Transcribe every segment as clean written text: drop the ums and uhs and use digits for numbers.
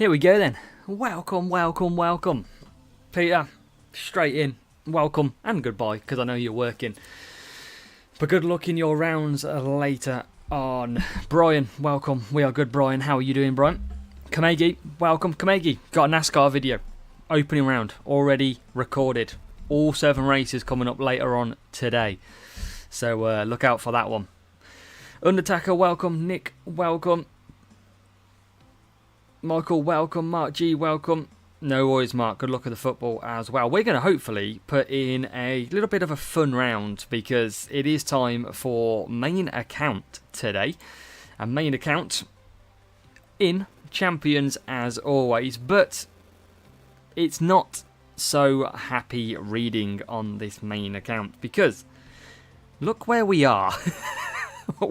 Here we go then. Welcome, welcome, welcome. Peter, straight in. Welcome and goodbye, because I know you're working. But good luck in your rounds later on. Brian, welcome. We are good, Brian. How are you doing, Brian? Kamegi, welcome. Kamegi, got a NASCAR video. Opening round, already recorded. All 7 races coming up later on today. So look out for that one. Undertaker, welcome. Nick, welcome. Michael, welcome. Mark G, welcome. No worries, Mark. Good luck at the football as well. We're going to hopefully put in a little bit of a fun round because it is time for main account today. And main account in champions as always, but it's not so happy reading on this main account because look where we are.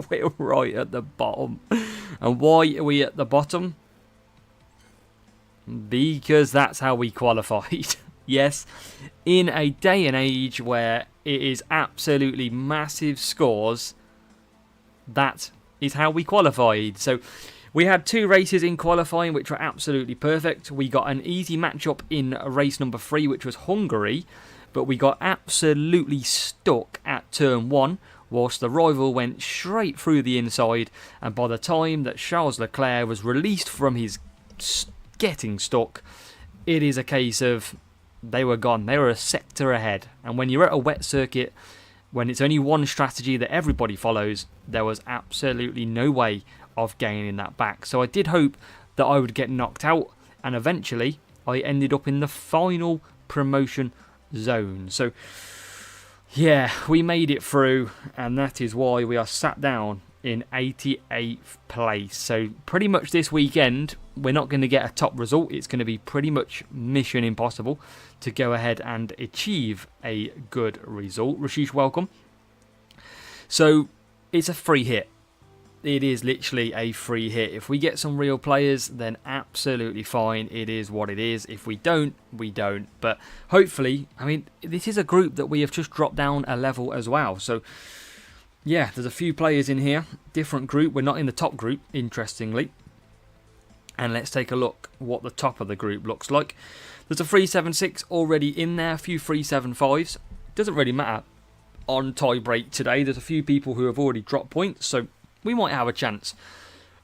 We're right at the bottom. And why are we at the bottom? Because that's how we qualified. Yes, in a day and age where it is absolutely massive scores, that is how we qualified. So we had 2 races in qualifying which were absolutely perfect. We got an easy matchup in race number 3, which was Hungary, but we got absolutely stuck at turn 1 whilst the rival went straight through the inside, and by the time that Charles Leclerc was released from his getting stuck, it is a case of they were gone. They were a sector ahead. And when you're at a wet circuit, when it's only one strategy that everybody follows, there was absolutely no way of gaining that back. So I did hope that I would get knocked out, and eventually I ended up in the final promotion zone. So yeah, we made it through, and that is why we are sat down in 88th place. So pretty much this weekend we're not going to get a top result. It's going to be pretty much mission impossible to go ahead and achieve a good result. Rashish, welcome. So it's a free hit. It is literally a free hit. If we get some real players, then absolutely fine. It is what it is. If we don't, we don't. But hopefully, I mean, this is a group that we have just dropped down a level as well. So yeah, there's a few players in here. Different group. We're not in the top group, interestingly. And let's take a look what the top of the group looks like. There's a 376 already in there. A few 375s. Doesn't really matter on tie break today. There's a few people who have already dropped points. So we might have a chance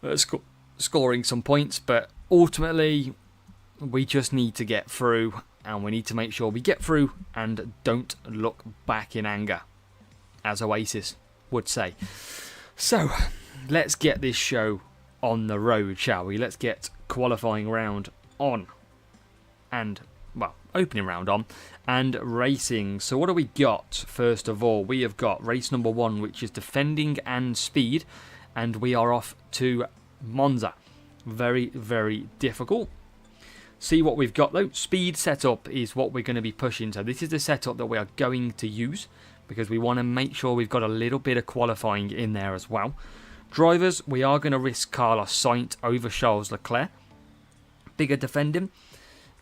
at scoring some points. But ultimately, we just need to get through. And we need to make sure we get through and don't look back in anger, as Oasis would say. So let's get this show on the road, shall we? Let's get qualifying round on and, well, opening round on and racing. So what do we got? First of all, we have got race number 1, which is defending and speed, and we are off to Monza. Very, very difficult. See what we've got though. Speed setup is what we're going to be pushing. So this is the setup that we are going to use, because we want to make sure we've got a little bit of qualifying in there as well. Drivers, we are going to risk Carlos Sainz over Charles Leclerc. Bigger defending.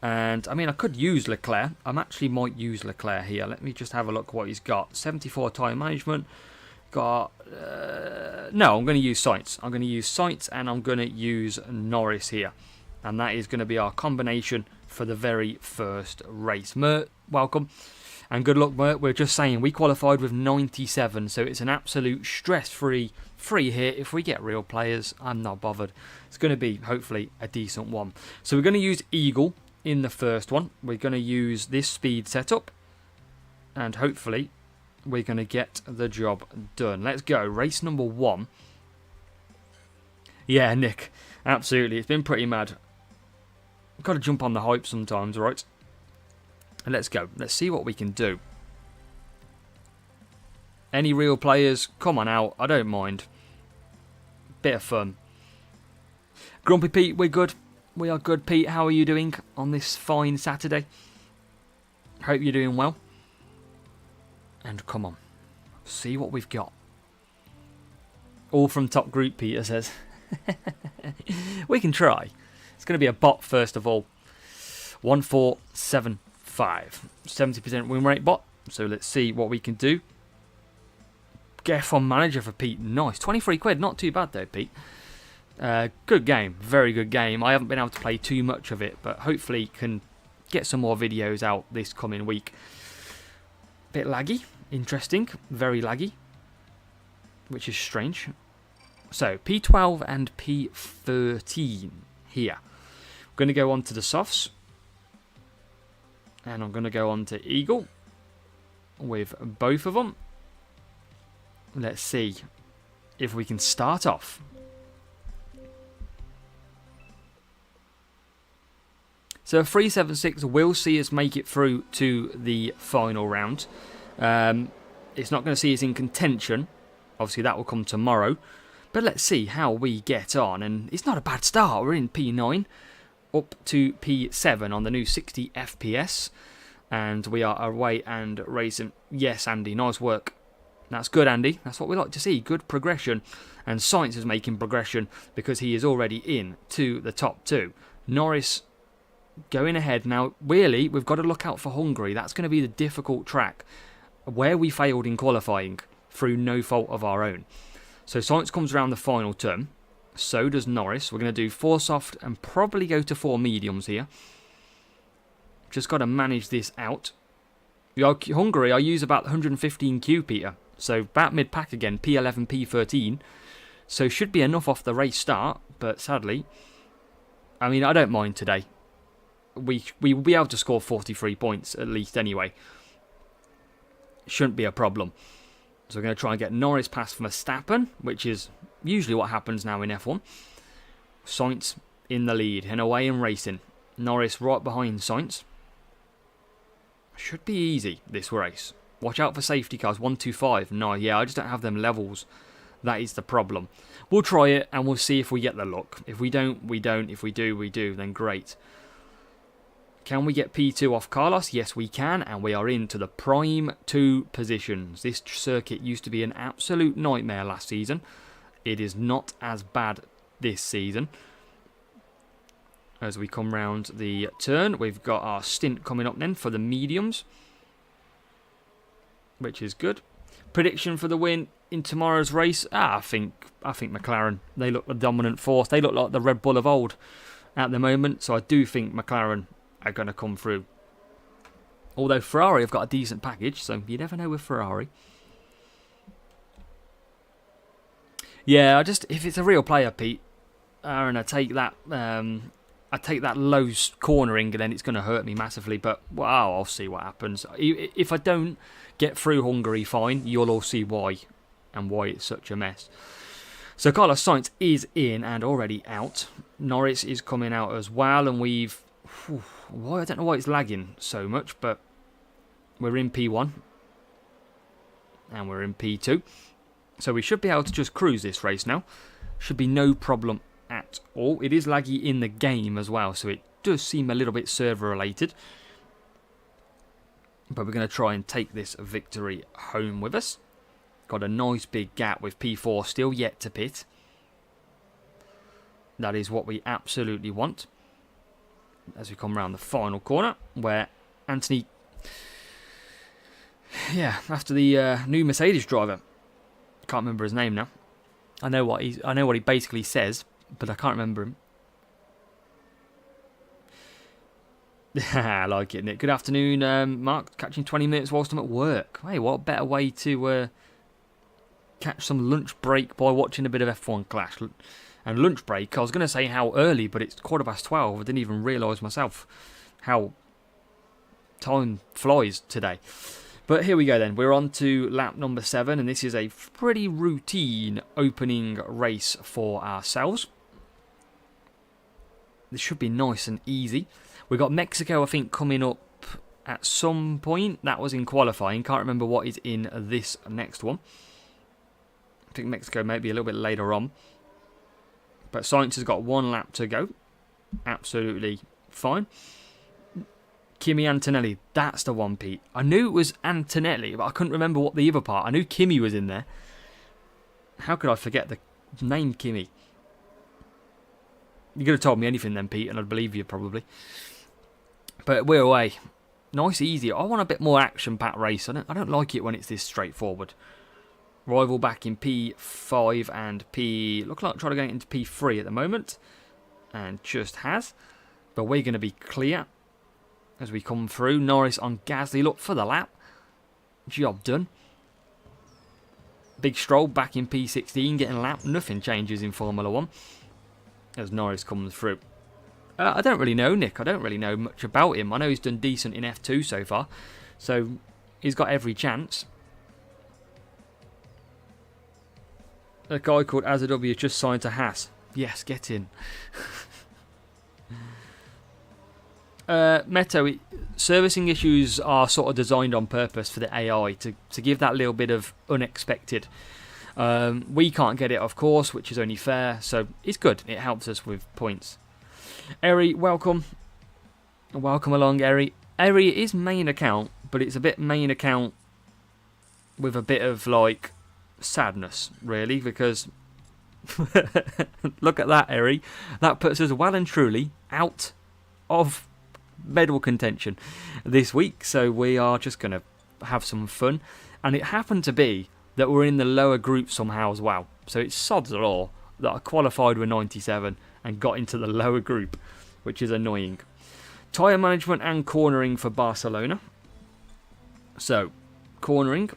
And, I mean, I could use Leclerc. I actually might use Leclerc here. Let me just have a look what he's got. 74 tyre management. Got... no, I'm going to use Sainz. I'm going to use Sainz and I'm going to use Norris here. And that is going to be our combination for the very first race. Mert, welcome. And good luck, Mert. We're just saying we qualified with 97, so it's an absolute stress-free free hit. If we get real players, I'm not bothered. It's going to be, hopefully, a decent one. So we're going to use Eagle in the first one. We're going to use this speed setup, and hopefully we're going to get the job done. Let's go. Race number 1. Yeah, Nick, absolutely. It's been pretty mad. We've got to jump on the hype sometimes, right? Let's go. Let's see what we can do. Any real players? Come on out. I don't mind. Bit of fun. Grumpy Pete, we're good. We are good, Pete. How are you doing on this fine Saturday? Hope you're doing well. And come on. See what we've got. All from top group, Peter says. We can try. It's going to be a bot first of all. 1475. 70% win rate bot. So let's see what we can do. Get F1 manager for Pete. Nice. 23 quid. Not too bad though, Pete. Good game, very good game. I haven't been able to play too much of it, but hopefully can get some more videos out this coming week. Bit laggy, interesting, very laggy, which is strange. So P12 and P13 here. I'm going to go on to the softs, and I'm going to go on to Eagle with both of them. Let's see if we can start off. So 376 will see us make it through to the final round. It's not going to see us in contention. Obviously, that will come tomorrow. But let's see how we get on. And it's not a bad start. We're in P9 up to P7 on the new 60 FPS. And we are away and racing. Yes, Andy, nice work. That's good, Andy. That's what we like to see. Good progression. And Science is making progression because he is already in to the top 2. Norris going ahead. Now, really, we've got to look out for Hungary. That's going to be the difficult track where we failed in qualifying through no fault of our own. So Science comes around the final turn. So does Norris. We're going to do 4 soft and probably go to 4 mediums here. Just got to manage this out. Hungary, I use about 115 Q, Peter. So about mid-pack again, P11, P13. So should be enough off the race start. But sadly, I mean, I don't mind today. We will be able to score 43 points at least anyway. Shouldn't be a problem. So we're going to try and get Norris past Verstappen, which is usually what happens now in F1. Sainz in the lead and away and racing. Norris right behind Sainz. Should be easy, this race. Watch out for safety cars. 1, 2, 5. No, yeah, I just don't have them levels. That is the problem. We'll try it and we'll see if we get the luck. If we don't, we don't. If we do, we do. Then great. Can we get P2 off Carlos? Yes, we can, and we are into the prime 2 positions. This circuit used to be an absolute nightmare last season. It is not as bad this season. As we come round the turn, we've got our stint coming up then for the mediums, which is good. Prediction for the win in tomorrow's race? I think McLaren. They look the dominant force. They look like the Red Bull of old at the moment, so I do think McLaren are going to come through. Although Ferrari have got a decent package, so you never know with Ferrari. Yeah, if it's a real player, Pete, and I take that low cornering, and then it's going to hurt me massively. But wow, I'll see what happens. If I don't get through Hungary, fine. You'll all see why and why it's such a mess. So Carlos Sainz is in and already out. Norris is coming out as well, and we've. I don't know why it's lagging so much, but we're in P1 and we're in P2. So we should be able to just cruise this race now. Should be no problem at all. It is laggy in the game as well, so it does seem a little bit server related. But we're going to try and take this victory home with us. Got a nice big gap with P4 still yet to pit. That is what we absolutely want. As we come around the final corner, where Anthony, after the new Mercedes driver, can't remember his name now. I know what he basically says, but I can't remember him. I like it, Nick. Good afternoon, Mark. Catching 20 minutes whilst I'm at work. Hey, what better way to catch some lunch break by watching a bit of F1 Clash? And lunch break, I was going to say how early, but it's 12:15. I didn't even realise myself how time flies today. But here we go then. We're on to lap number 7, and this is a pretty routine opening race for ourselves. This should be nice and easy. We've got Mexico, I think, coming up at some point. That was in qualifying. Can't remember what is in this next one. I think Mexico may be a little bit later on. But Sainz has got 1 lap to go. Absolutely fine. Kimi Antonelli, that's the one, Pete. I knew it was Antonelli, but I couldn't remember what the other part. I knew Kimi was in there. How could I forget the name Kimi? You could have told me anything then, Pete, and I'd believe you probably. But we're away. Nice, easy. I want a bit more action-packed race. I don't like it when it's this straightforward. Rival back in P5 and look like trying to get into P3 at the moment. And just has. But we're going to be clear as we come through. Norris on Gasly. Look for the lap. Job done. Big Stroll back in P16 getting a lap. Nothing changes in Formula 1 as Norris comes through. I don't really know Nick. I don't really know much about him. I know he's done decent in F2 so far. So he's got every chance. A guy called Azadobi has just signed to Haas. Yes, get in. Meto, servicing issues are sort of designed on purpose for the AI to give that little bit of unexpected. We can't get it, of course, which is only fair. So it's good. It helps us with points. Eri, welcome. Welcome along, Eri. Eri is main account, but it's a bit main account with a bit of like sadness, really, because look at that, Eri. That puts us well and truly out of medal contention this week. So we are just going to have some fun. And it happened to be that we're in the lower group somehow as well. So it's sod's law that I qualified with 97 and got into the lower group, which is annoying. Tyre management and cornering for Barcelona. So, cornering.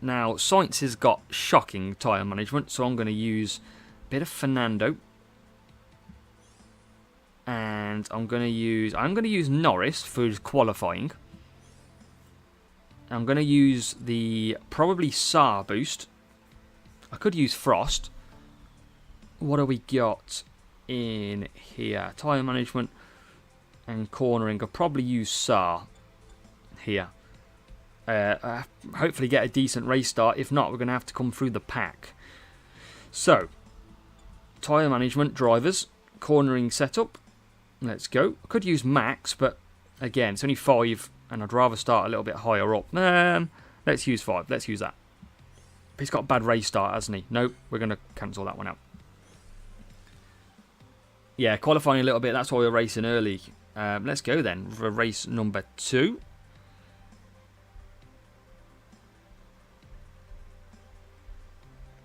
Now, Sainz has got shocking tyre management, so I'm going to use a bit of Fernando. And I'm going to use Norris for his qualifying. I'm going to use the probably Saar boost. I could use Frost. What do we got in here? Tyre management and cornering. I'll probably use Saar here. Hopefully get a decent race start. If not, we're going to have to come through the pack. So, tyre management, drivers, cornering setup. Let's go. I could use Max, but again, it's only 5, and I'd rather start a little bit higher up. Let's use 5. Let's use that. He's got a bad race start, hasn't he? Nope, we're going to cancel that one out. Yeah, qualifying a little bit. That's why we're racing early. Let's go then for race number 2.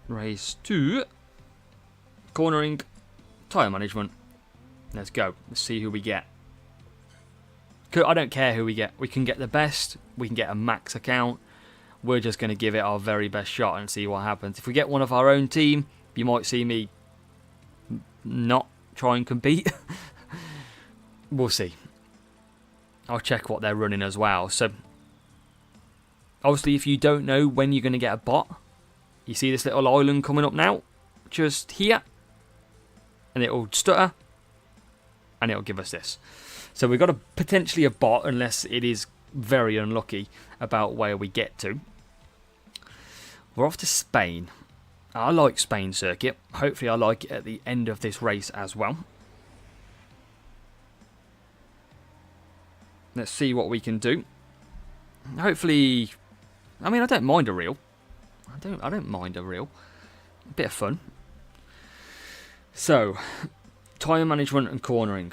Race 2. Cornering, tyre management. Let's go. Let's see who we get. I don't care who we get. We can get the best. We can get a max account. We're just going to give it our very best shot and see what happens. If we get one of our own team, you might see me not try and compete. We'll see. I'll check what they're running as well. So, obviously, if you don't know when you're going to get a bot, you see this little island coming up now, just here, and it'll stutter, and it'll give us this. So we've got potentially a bot, unless it is very unlucky about where we get to. We're off to Spain. I like Spain circuit. Hopefully I like it at the end of this race as well. Let's see what we can do. Hopefully, I mean, I don't mind a reel. I don't mind a reel. A bit of fun. So, tyre management and cornering.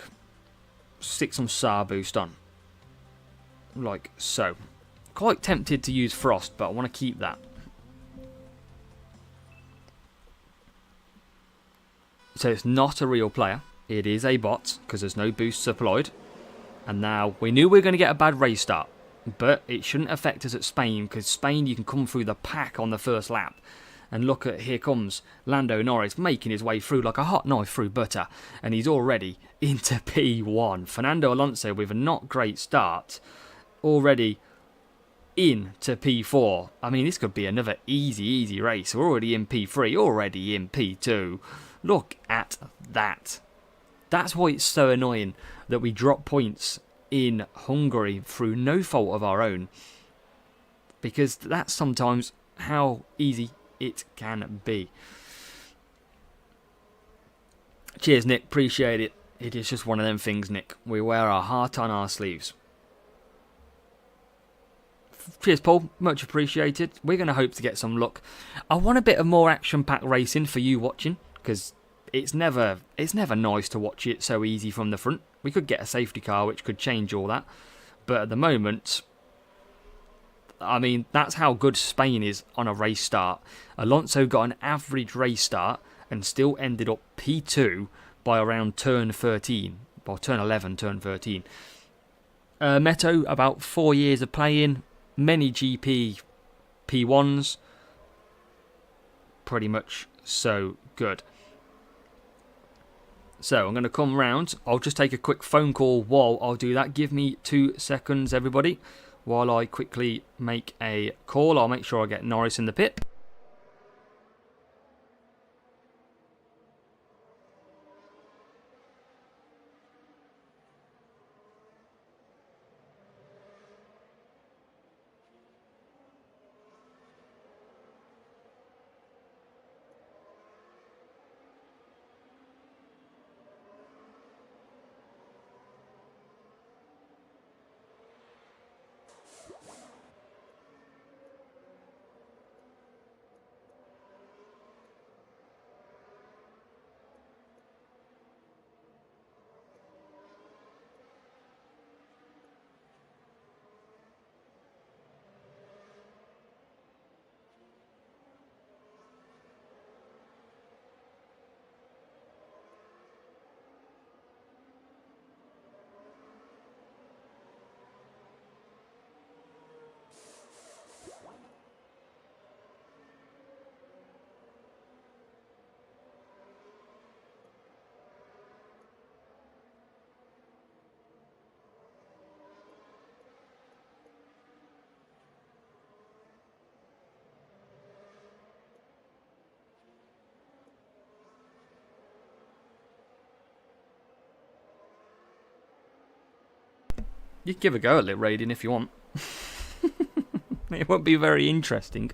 Stick some Saar boost on. Like so. Quite tempted to use Frost, but I want to keep that. So it's not a real player. It is a bot, because there's no boost supplied. And now, we knew we were going to get a bad race start. But it shouldn't affect us at Spain, because Spain you can come through the pack on the first lap. And look at, here comes Lando Norris making his way through like a hot knife through butter. And he's already into P1. Fernando Alonso with a not great start. Already into P4. I mean, this could be another easy race. We're already in P3, already in P2. Look at that. That's why it's so annoying that we drop points in Hungary through no fault of our own. Because that's sometimes how easy it can be. Cheers, Nick. Appreciate it. It is just one of them things, Nick. We wear our heart on our sleeves. Cheers, Paul. Much appreciated. We're going to hope to get some luck. I want a bit of more action-packed racing for you watching, because it's never nice to watch it so easy from the front. We could get a safety car, which could change all that. But at the moment, I mean, that's how good Spain is on a race start. Alonso got an average race start and still ended up P2 by around turn 13. Or turn 11, turn 13. Meto, about 4 years of playing. Many GP P1s. Pretty much so good. So I'm going to come round. I'll just take a quick phone call while I'll do that. Give me 2 seconds, everybody, while I quickly make a call. I'll make sure I get Norris in the pit. You can give a go at lit raiding if you want. It won't be very interesting.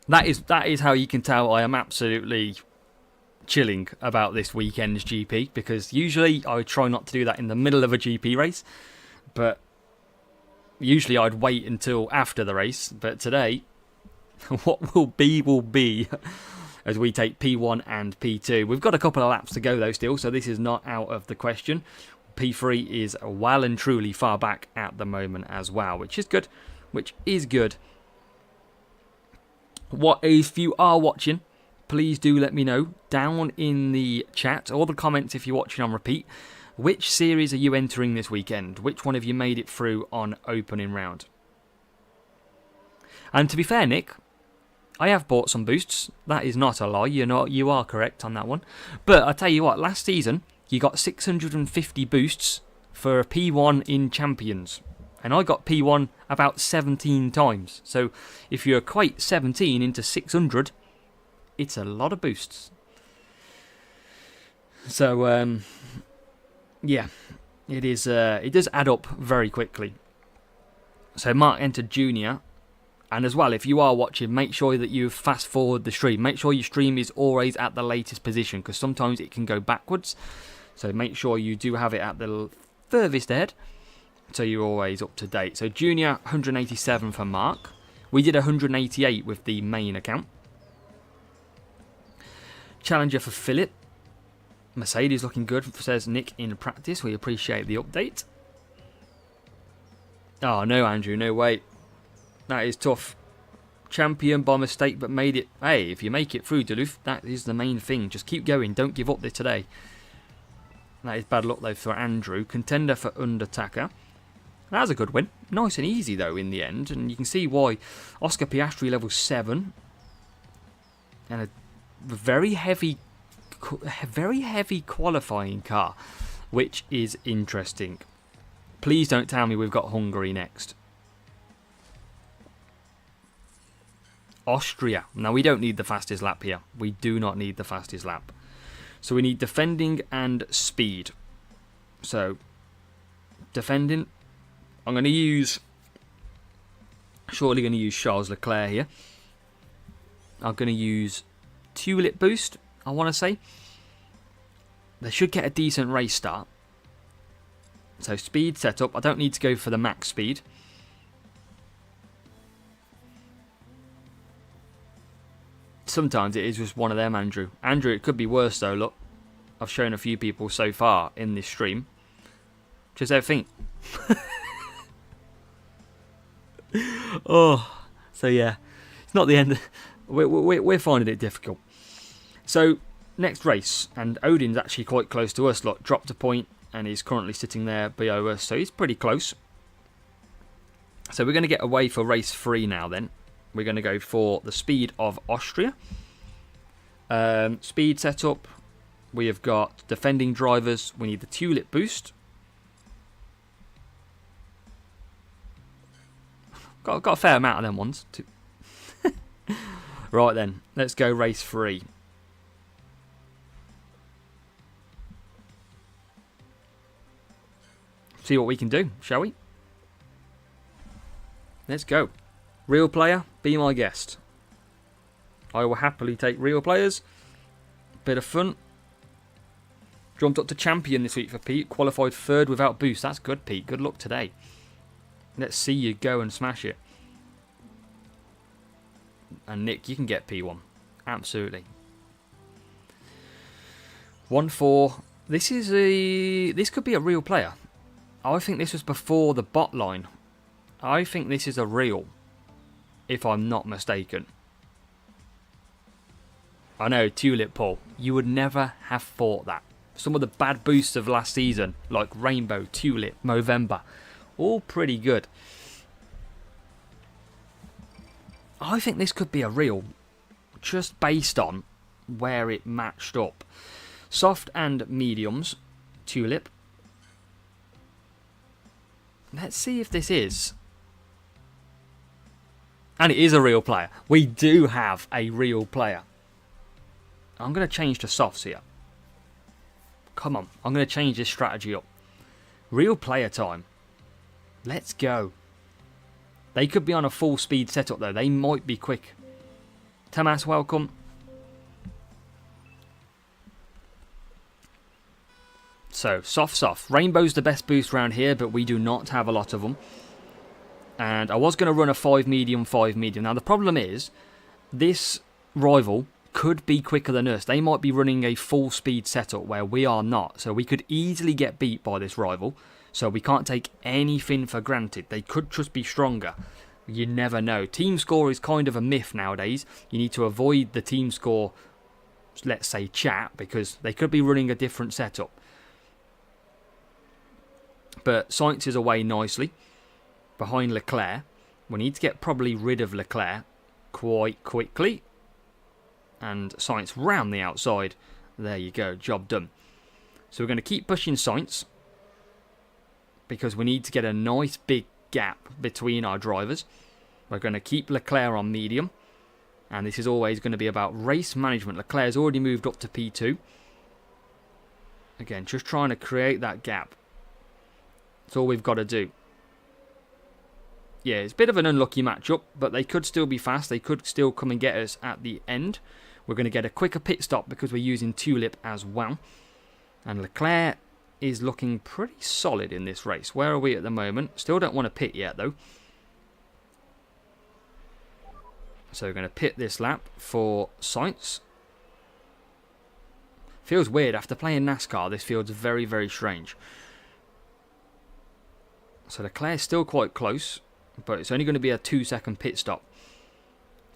That is how you can tell I am absolutely chilling about this weekend's GP, because usually I would try not to do that in the middle of a GP race, but usually I'd wait until after the race. But today, what will be as we take P1 and P2. We've got a couple of laps to go though still, so this is not out of the question. P3 is well and truly far back at the moment as well, which is good. If you are watching, please do let me know down in the chat or the comments if you're watching on repeat. Which series are you entering this weekend? Which one have you made it through on opening round? And to be fair, Nick, I have bought some boosts. That is not a lie. You are correct on that one. But I tell you what, last season you got 650 boosts for a P1 in Champions. And I got P1 about 17 times. So if you equate 17 into 600, it's a lot of boosts. So, yeah, it is. It does add up very quickly. So Mark entered Junior. And as well, if you are watching, make sure that you fast forward the stream. Make sure your stream is always at the latest position, because sometimes it can go backwards. So make sure you do have it at the furthest ahead, so you're always up to date. So Junior, 187 for Mark. We did 188 with the main account. Challenger for Philip. Mercedes looking good, says Nick in practice. We appreciate the update. Oh, no, Andrew, no way. That is tough. Champion by mistake, but made it. Hey, if you make it through, Duluth, that is the main thing. Just keep going. Don't give up this today. That is bad luck, though, for Andrew. Contender for Undertaker. That was a good win. Nice and easy, though, in the end. And you can see why. Oscar Piastri, level 7. And a very heavy qualifying car, which is interesting. Please don't tell me we've got Hungary next. Austria. Now, we don't need the fastest lap here. We do not need the fastest lap. So we need defending and speed. So, defending. I'm going to use... Surely going to use Charles Leclerc here. I'm going to use Tulip Boost, I want to say. They should get a decent race start. So, speed setup. I don't need to go for the max speed. Sometimes it is just one of them, Andrew. Andrew, it could be worse though, look. I've shown a few people so far in this stream. Just everything. Oh, so yeah, it's not the end. We're finding it difficult. So next race, and Odin's actually quite close to us. Look, dropped a point, and he's currently sitting there below us, so he's pretty close. So we're going to get away for race 3 now. Then we're going to go for the speed of Austria. Speed setup. We have got defending drivers. We need the tulip boost. Got a fair amount of them ones. Right then, let's go race 3. See what we can do, shall we? Let's go. Real player, be my guest. I will happily take real players. Bit of fun. Jumped up to champion this week for Pete. Qualified 3rd without boost. That's good, Pete. Good luck today. Let's see you go and smash it. And Nick, you can get P1. Absolutely. 1-4. This could be a real player. I think this was before the bot line. I think this is a real, if I'm not mistaken. I know, Tulip Paul. You would never have thought that. Some of the bad boosts of last season, like Rainbow, Tulip, Movember, all pretty good. I think this could be a real, just based on where it matched up. Soft and mediums, Tulip. Let's see if this is. And it is a real player. We do have a real player. I'm going to change to softs here. Come on, I'm going to change this strategy up. Real player time. Let's go. They could be on a full speed setup though. They might be quick. Tamas, welcome. So, soft. Rainbow's the best boost around here, but we do not have a lot of them. And I was going to run a 5 medium. Now the problem is, this rival could be quicker than us. They might be running a full speed setup where we are not. So we could easily get beat by this rival. So we can't take anything for granted. They could just be stronger. You never know. Team score is kind of a myth nowadays. You need to avoid the team score, let's say, chat, because they could be running a different setup. But Sainz is away nicely behind Leclerc. We need to get probably rid of Leclerc quite quickly. And Sainz round the outside. There you go, job done. So we're going to keep pushing Sainz, because we need to get a nice big gap between our drivers. We're going to keep Leclerc on medium. And this is always going to be about race management. Leclerc's already moved up to P2. Again, just trying to create that gap. That's all we've got to do. Yeah, it's a bit of an unlucky matchup, but they could still be fast. They could still come and get us at the end. We're going to get a quicker pit stop because we're using Tulip as well. And Leclerc is looking pretty solid in this race. Where are we at the moment? Still don't want to pit yet, though. So we're going to pit this lap for Sainz. Feels weird. After playing NASCAR, this feels very, very strange. So Leclerc's still quite close, but it's only going to be a 2-second pit stop.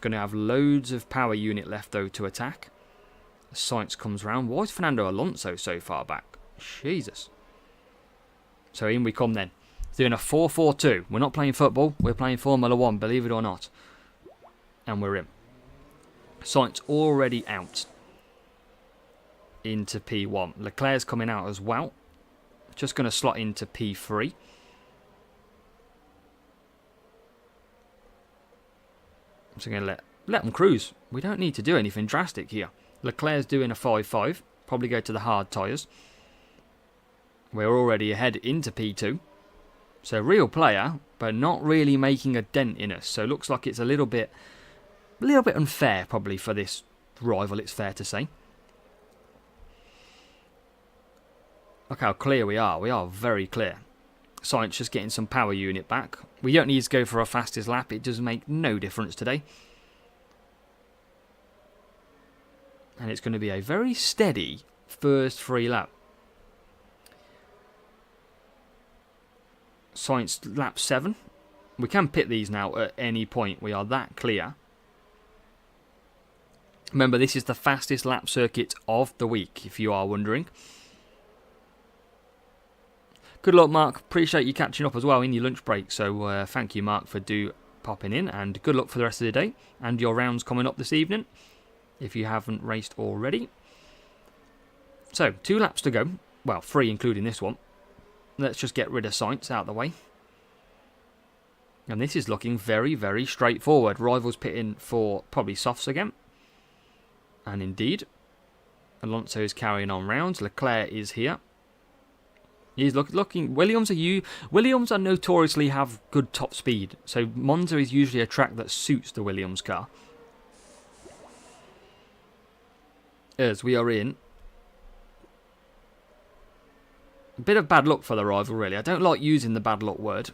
Going to have loads of power unit left, though, to attack. Sainz comes round. Why is Fernando Alonso so far back? Jesus. So in we come then. Doing a 4-4-2. We're not playing football. We're playing Formula 1, believe it or not. And we're in. Sainz already out into P1. Leclerc's coming out as well. Just going to slot into P3. So I'm going to let them cruise. We don't need to do anything drastic here. Leclerc's doing a 5-5. Probably go to the hard tyres. We're already ahead into P2. So real player, but not really making a dent in us. So it looks like it's a little bit unfair probably for this rival, it's fair to say. Look how clear we are. We are very clear. Sainz just getting some power unit back. We don't need to go for our fastest lap. It does make no difference today. And it's going to be a very steady first free lap. Sainz lap 7. We can pit these now at any point. We are that clear. Remember, this is the fastest lap circuit of the week, if you are wondering. Good luck, Mark. Appreciate you catching up as well in your lunch break. So thank you, Mark, for popping in. And good luck for the rest of the day. And your rounds coming up this evening, if you haven't raced already. So, 2 laps to go. Well, 3 including this one. Let's just get rid of Sainz out of the way. And this is looking very, very straightforward. Rivals pitting for probably softs again. And indeed, Alonso is carrying on rounds. Leclerc is here. He's looking. Williams are notoriously have good top speed. So Monza is usually a track that suits the Williams car. As we are in a bit of bad luck for the rival, really. I don't like using the bad luck word,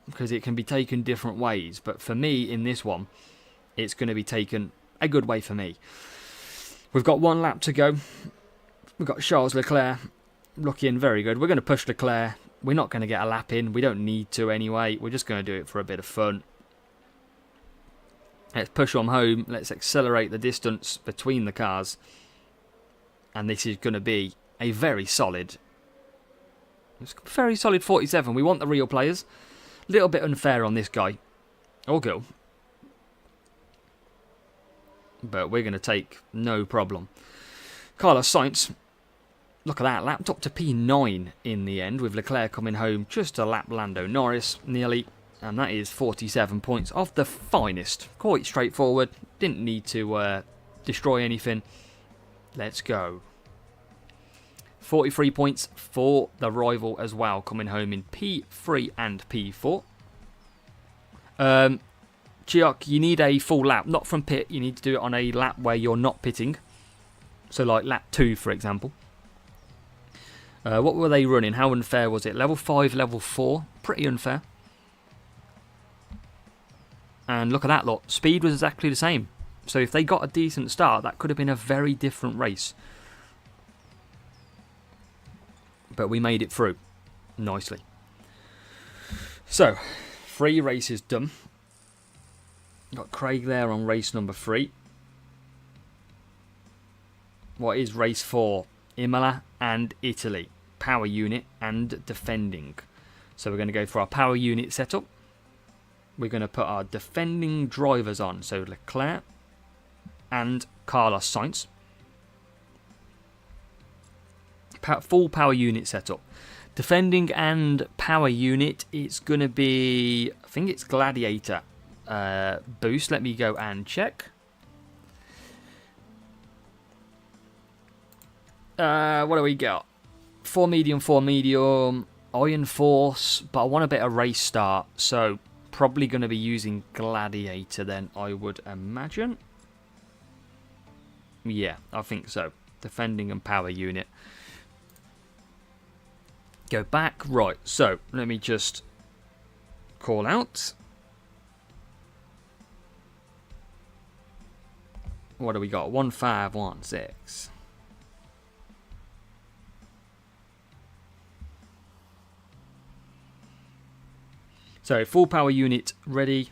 because it can be taken different ways. But for me, in this one, it's going to be taken a good way for me. We've got 1 lap to go. We've got Charles Leclerc looking very good. We're going to push Leclerc. We're not going to get a lap in. We don't need to anyway. We're just going to do it for a bit of fun. Let's push on home. Let's accelerate the distance between the cars. And this is going to be a very solid 47. We want the real players. A little bit unfair on this guy. Or girl. But we're going to take no problem. Carlos Sainz. Look at that. Lapped up to P9 in the end. With Leclerc coming home just a lap Lando Norris. Nearly. And that is 47 points of the finest. Quite straightforward. Didn't need to destroy anything. Let's go. 43 points for the rival as well. Coming home in P3 and P4. Chiok, you need a full lap. Not from pit. You need to do it on a lap where you're not pitting. So like lap 2, for example. What were they running? How unfair was it? Level 5, level 4. Pretty unfair. And look at that lot. Speed was exactly the same. So if they got a decent start, that could have been a very different race. But we made it through. Nicely. So, 3 races done. Got Craig there on race number 3. What is race 4? Imola and Italy. Power unit and defending. So we're going to go for our power unit setup. We're going to put our defending drivers on. So Leclerc and Carlos Sainz. Full power unit setup. Defending and power unit, it's going to be, I think it's Gladiator boost. Let me go and check. What do we got? 4 medium, Iron Force, but I want a bit of race start, so probably going to be using Gladiator then, I would imagine. Yeah, I think so. Defending and power unit. Go back. Right, so let me just call out. What do we got? 1516. So, full power unit ready.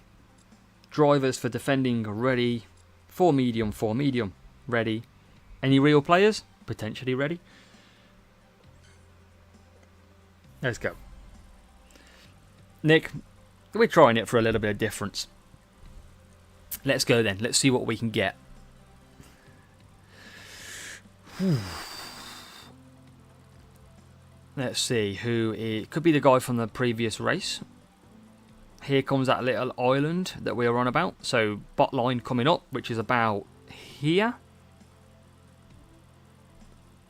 Drivers for defending ready. 4 medium, ready. Any real players? Potentially ready. Let's go. Nick, we're trying it for a little bit of difference. Let's go then. Let's see what we can get. Let's see who it could be. The guy from the previous race. Here comes that little island that we were on about. So bot line coming up, which is about here.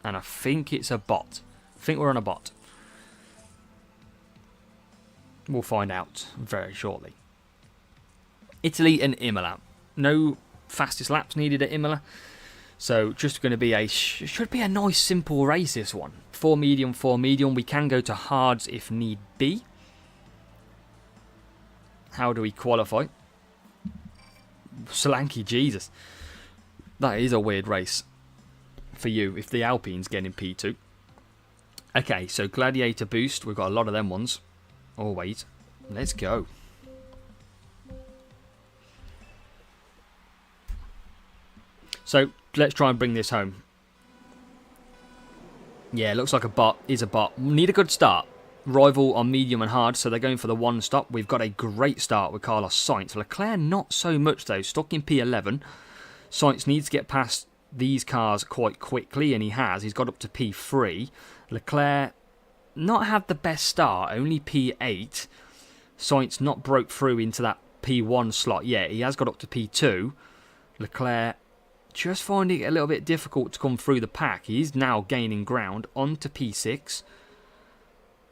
And I think it's a bot. I think we're on a bot. We'll find out very shortly. Italy and Imola. No fastest laps needed at Imola. So just going to be should be a nice simple race, this one. 4 medium. We can go to hards if need be. How do we qualify? Solanke, Jesus. That is a weird race for you if the Alpine's getting P2. Okay, so Gladiator boost. We've got a lot of them ones. Oh, wait. Let's go. So, let's try and bring this home. Yeah, looks like a bot is a bot. Need a good start. Rival on medium and hard, so they're going for the one stop. We've got a great start with Carlos Sainz. Leclerc not so much though, stuck in P11. Sainz needs to get past these cars quite quickly, and he has. He's got up to P3. Leclerc not had the best start, only P8. Sainz not broke through into that P1 slot yet. He has got up to P2. Leclerc just finding it a little bit difficult to come through the pack. He's now gaining ground onto P6.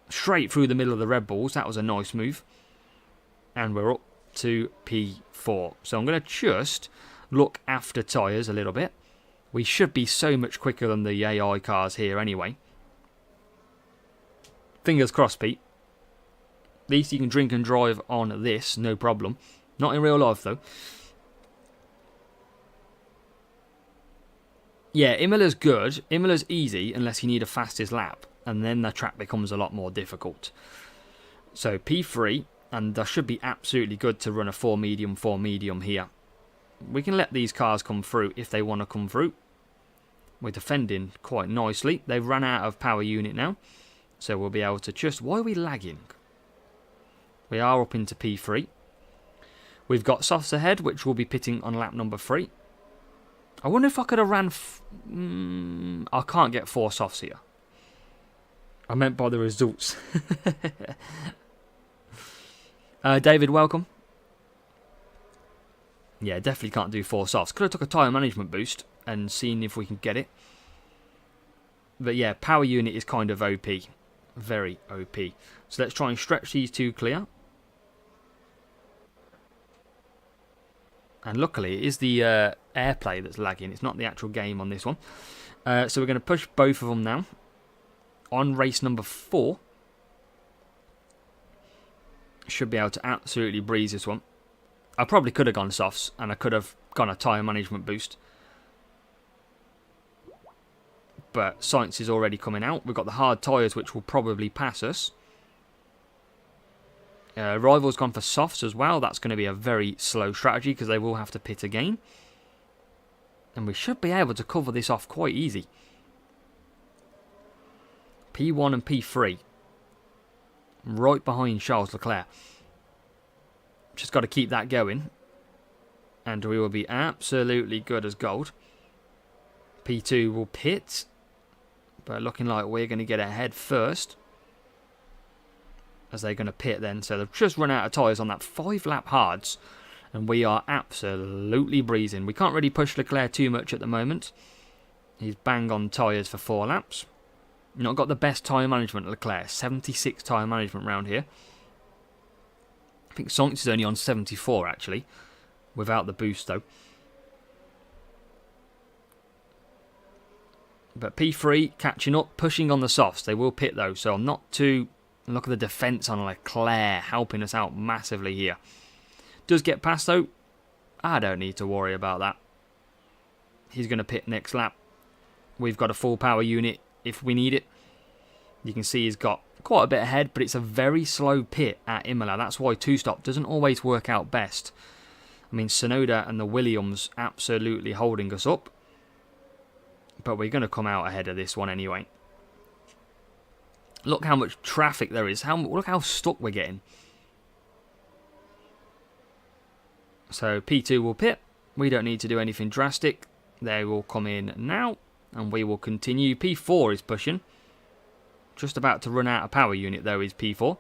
Straight through the middle of the Red Bulls. That was a nice move. And we're up to P4. So I'm going to just look after tyres a little bit. We should be so much quicker than the AI cars here anyway. Fingers crossed, Pete. At least you can drink and drive on this, no problem. Not in real life, though. Yeah, Imola's good. Imola's easy unless you need a fastest lap. And then the track becomes a lot more difficult. So P3, and that should be absolutely good to run a 4 medium here. We can let these cars come through if they want to come through. We're defending quite nicely. They've run out of power unit now. So we'll be able to just... Why are we lagging? We are up into P3. We've got softs ahead, which will be pitting on lap number 3. I wonder if I could have ran... I can't get 4 softs here. I meant by the results. David, welcome. Yeah, definitely can't do 4 softs. Could have took a tyre management boost and seen if we can get it. But yeah, power unit is kind of OP. Very OP. So let's try and stretch these two clear. And luckily, it is the airplay that's lagging. It's not the actual game on this one. So we're going to push both of them now. On race number 4. Should be able to absolutely breeze this one. I probably could have gone softs, and I could have gone a tyre management boost. But Sainz is already coming out. We've got the hard tyres, which will probably pass us. Rival's gone for softs as well. That's going to be a very slow strategy because they will have to pit again. And we should be able to cover this off quite easy. P1 and P3. Right behind Charles Leclerc. Just got to keep that going. And we will be absolutely good as gold. P2 will pit. But looking like we're going to get ahead first. As they're going to pit then. So they've just run out of tyres on that 5-lap hards. And we are absolutely breezing. We can't really push Leclerc too much at the moment. He's bang on tyres for 4 laps. Not got the best tyre management, Leclerc. 76 tyre management round here. I think Sainz is only on 74 actually. Without the boost though. But P3 catching up, pushing on the softs. They will pit though, so I'm not too... Look at the defence on Leclerc helping us out massively here. Does get past though. I don't need to worry about that. He's going to pit next lap. We've got a full power unit if we need it. You can see he's got quite a bit ahead, but it's a very slow pit at Imola. That's why 2-stop doesn't always work out best. I mean, Tsunoda and the Williams absolutely holding us up. But we're going to come out ahead of this one anyway. Look how much traffic there is. Look how stuck we're getting. So P2 will pit. We don't need to do anything drastic. They will come in now. And we will continue. P4 is pushing. Just about to run out of power unit though is P4.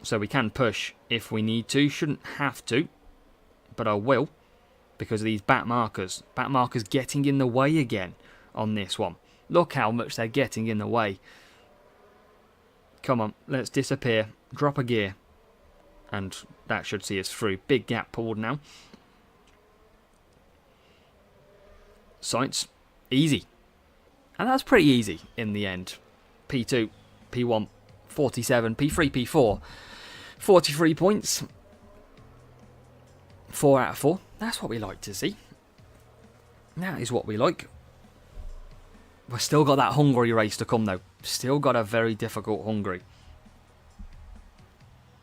So we can push if we need to. Shouldn't have to. But I will. Because of these back markers. Back markers getting in the way again on this one. Look how much they're getting in the way. Come on, let's disappear. Drop a gear. And that should see us through. Big gap pulled now. Sainz, easy. And that's pretty easy in the end. P2, P1, 47, P3, P4, 43 points. 4 out of 4. That's what we like to see. That is what we like. We've still got that Hungary race to come, though. Still got a very difficult Hungary,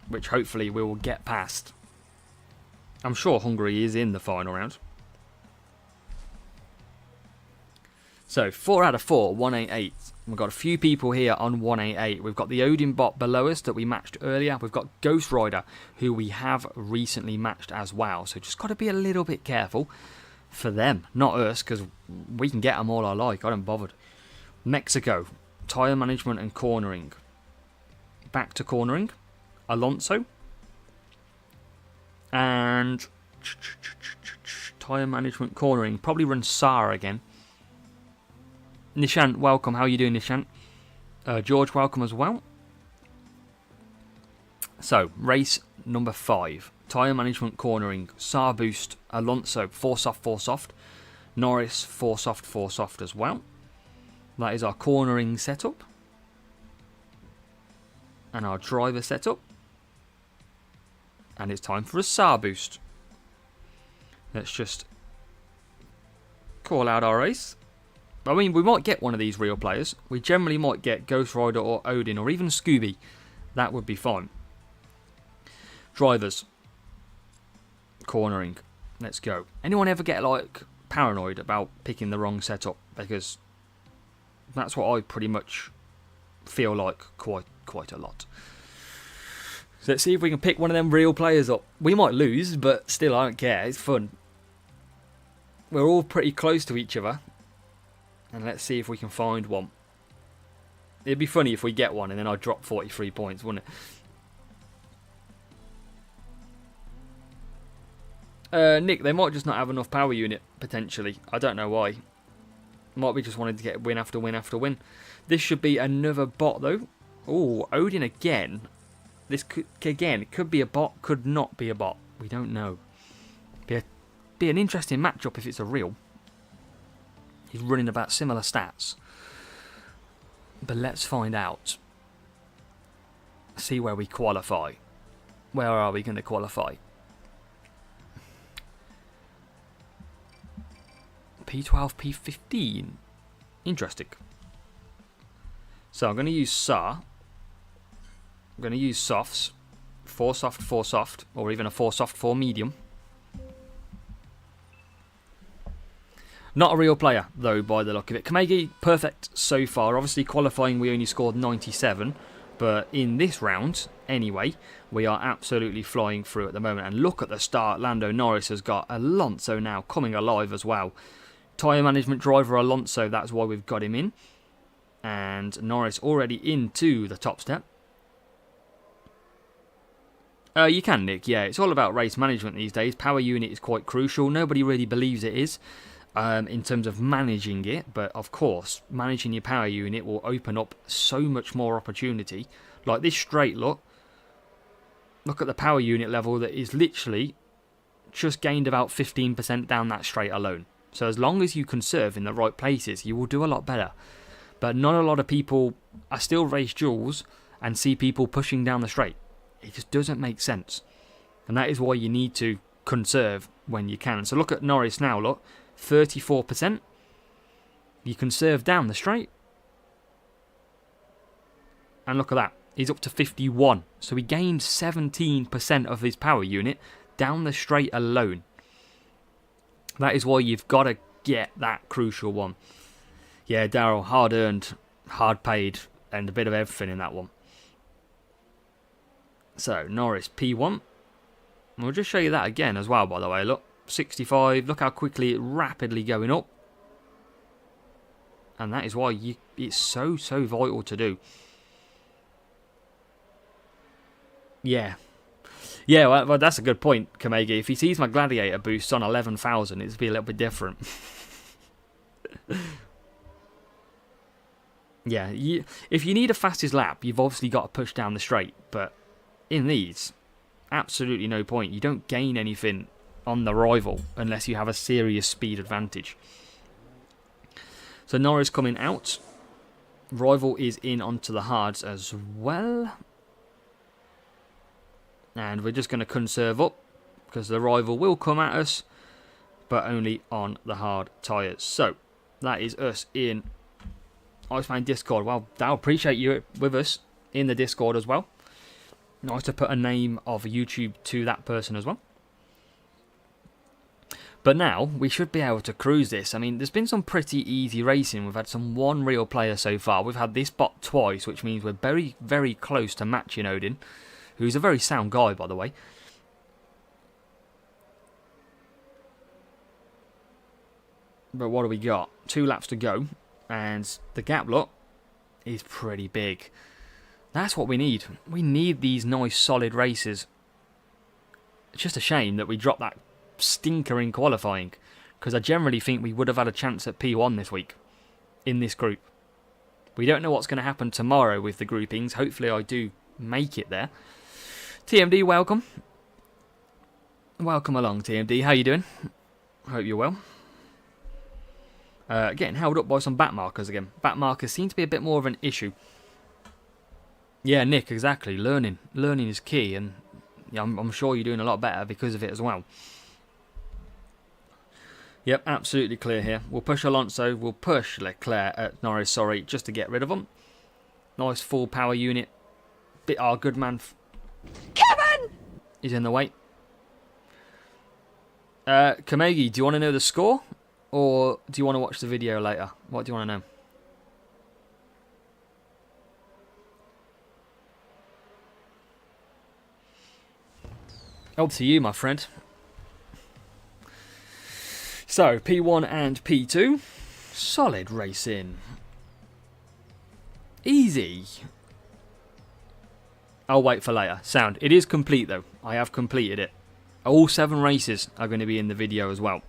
which hopefully we will get past. I'm sure Hungary is in the final round. So, 4 out of 4, 188. We've got a few people here on 188. We've got the Odin bot below us that we matched earlier. We've got Ghost Rider, who we have recently matched as well. So, just got to be a little bit careful for them, not us, because we can get them all I like. I don't bothered. Mexico, tyre management and cornering. Back to cornering. Alonso. And tyre management cornering. Probably run Saar again. Nishant, welcome. How are you doing, Nishant? George, welcome as well. So, race number 5. Tyre management cornering. Saar boost. Alonso, 4 soft, 4 soft. Norris, 4 soft, 4 soft as well. That is our cornering setup. And our driver setup. And it's time for a Saar boost. Let's just call out our race. I mean, we might get one of these real players. We generally might get Ghost Rider or Odin or even Scooby. That would be fine. Drivers. Cornering. Let's go. Anyone ever get like paranoid about picking the wrong setup? Because that's what I pretty much feel like quite a lot. So let's see if we can pick one of them real players up. We might lose, but still I don't care. It's fun. We're all pretty close to each other. And let's see if we can find one. It'd be funny if we get one and then I drop 43 points, wouldn't it? Nick, they might just not have enough power unit, potentially. I don't know why. Might be just wanting to get win after win after win. This should be another bot, though. Oh, Odin again. This could, again, it could be a bot, could not be a bot. We don't know. Be an interesting matchup if it's a real. He's running about similar stats. But let's find out. See where we qualify. Where are we going to qualify? P12, P15. Interesting. So I'm going to use Saar. I'm going to use softs. 4 soft, 4 soft. Or even a 4 soft, 4 medium. Not a real player, though, by the look of it. Kamegi, perfect so far. Obviously, qualifying, we only scored 97. But in this round, anyway, we are absolutely flying through at the moment. And look at the start. Lando Norris has got Alonso now coming alive as well. Tyre management driver Alonso, that's why we've got him in. And Norris already into the top step. You can, Nick, yeah. It's all about race management these days. Power unit is quite crucial. Nobody really believes it is. In terms of managing it, but of course managing your power unit will open up so much more opportunity. Like this straight, look at the power unit level that is literally just gained about 15% down that straight alone. So as long as you conserve in the right places, you will do a lot better. But not a lot of people, I still race duels and see people pushing down the straight. It just doesn't make sense, and that is why you need to conserve when you can. So look at Norris now, look, 34%. You conserve down the straight. And look at that. He's up to 51. So he gained 17% of his power unit down the straight alone. That is why you've got to get that crucial one. Yeah, Daryl, hard earned, hard paid, and a bit of everything in that one. So, Norris P1. We'll just show you that again as well, by the way. Look. 65, look how quickly it's rapidly going up. And that is why it's so vital to do. Yeah. Yeah, well, that's a good point, Kamegi. If he sees my Gladiator boost on 11,000, it'd be a little bit different. Yeah, if you need a fastest lap, you've obviously got to push down the straight. But in these, absolutely no point. You don't gain anything on the rival unless you have a serious speed advantage. So Norris coming out. Rival is in onto the hards as well. And we're just going to conserve up because the rival will come at us, but only on the hard tyres. So that is us in Nice man, Discord. Well, Dal, appreciate you with us in the Discord as well. Nice to put a name of YouTube to that person as well. But now, we should be able to cruise this. I mean, there's been some pretty easy racing. We've had some one real player so far. We've had this bot twice, which means we're very, very close to matching Odin, who's a very sound guy, by the way. But what do we got? 2 laps to go. And the gap, look, is pretty big. That's what we need. We need these nice, solid races. It's just a shame that we dropped that stinker in qualifying, because I generally think we would have had a chance at P1 this week in this group. We don't know what's going to happen tomorrow with the groupings. Hopefully I do make it there. TMD, welcome. Welcome along, TMD. How you doing? Hope you're well. Getting held up by some back markers again. Back markers seem to be a bit more of an issue. Yeah, Nick, exactly. Learning is key, and yeah, I'm sure you're doing a lot better because of it as well. Yep, absolutely clear here. We'll push Alonso. We'll push Leclerc, Norris, sorry, just to get rid of them. Nice full power unit. Bit our good man Kevin is in the way. Kamegi, do you want to know the score? Or do you want to watch the video later? What do you want to know? Up to you, my friend. So, P1 and P2. Solid racing. Easy. I'll wait for later. Sound. It is complete, though. I have completed it. All 7 races are going to be in the video as well.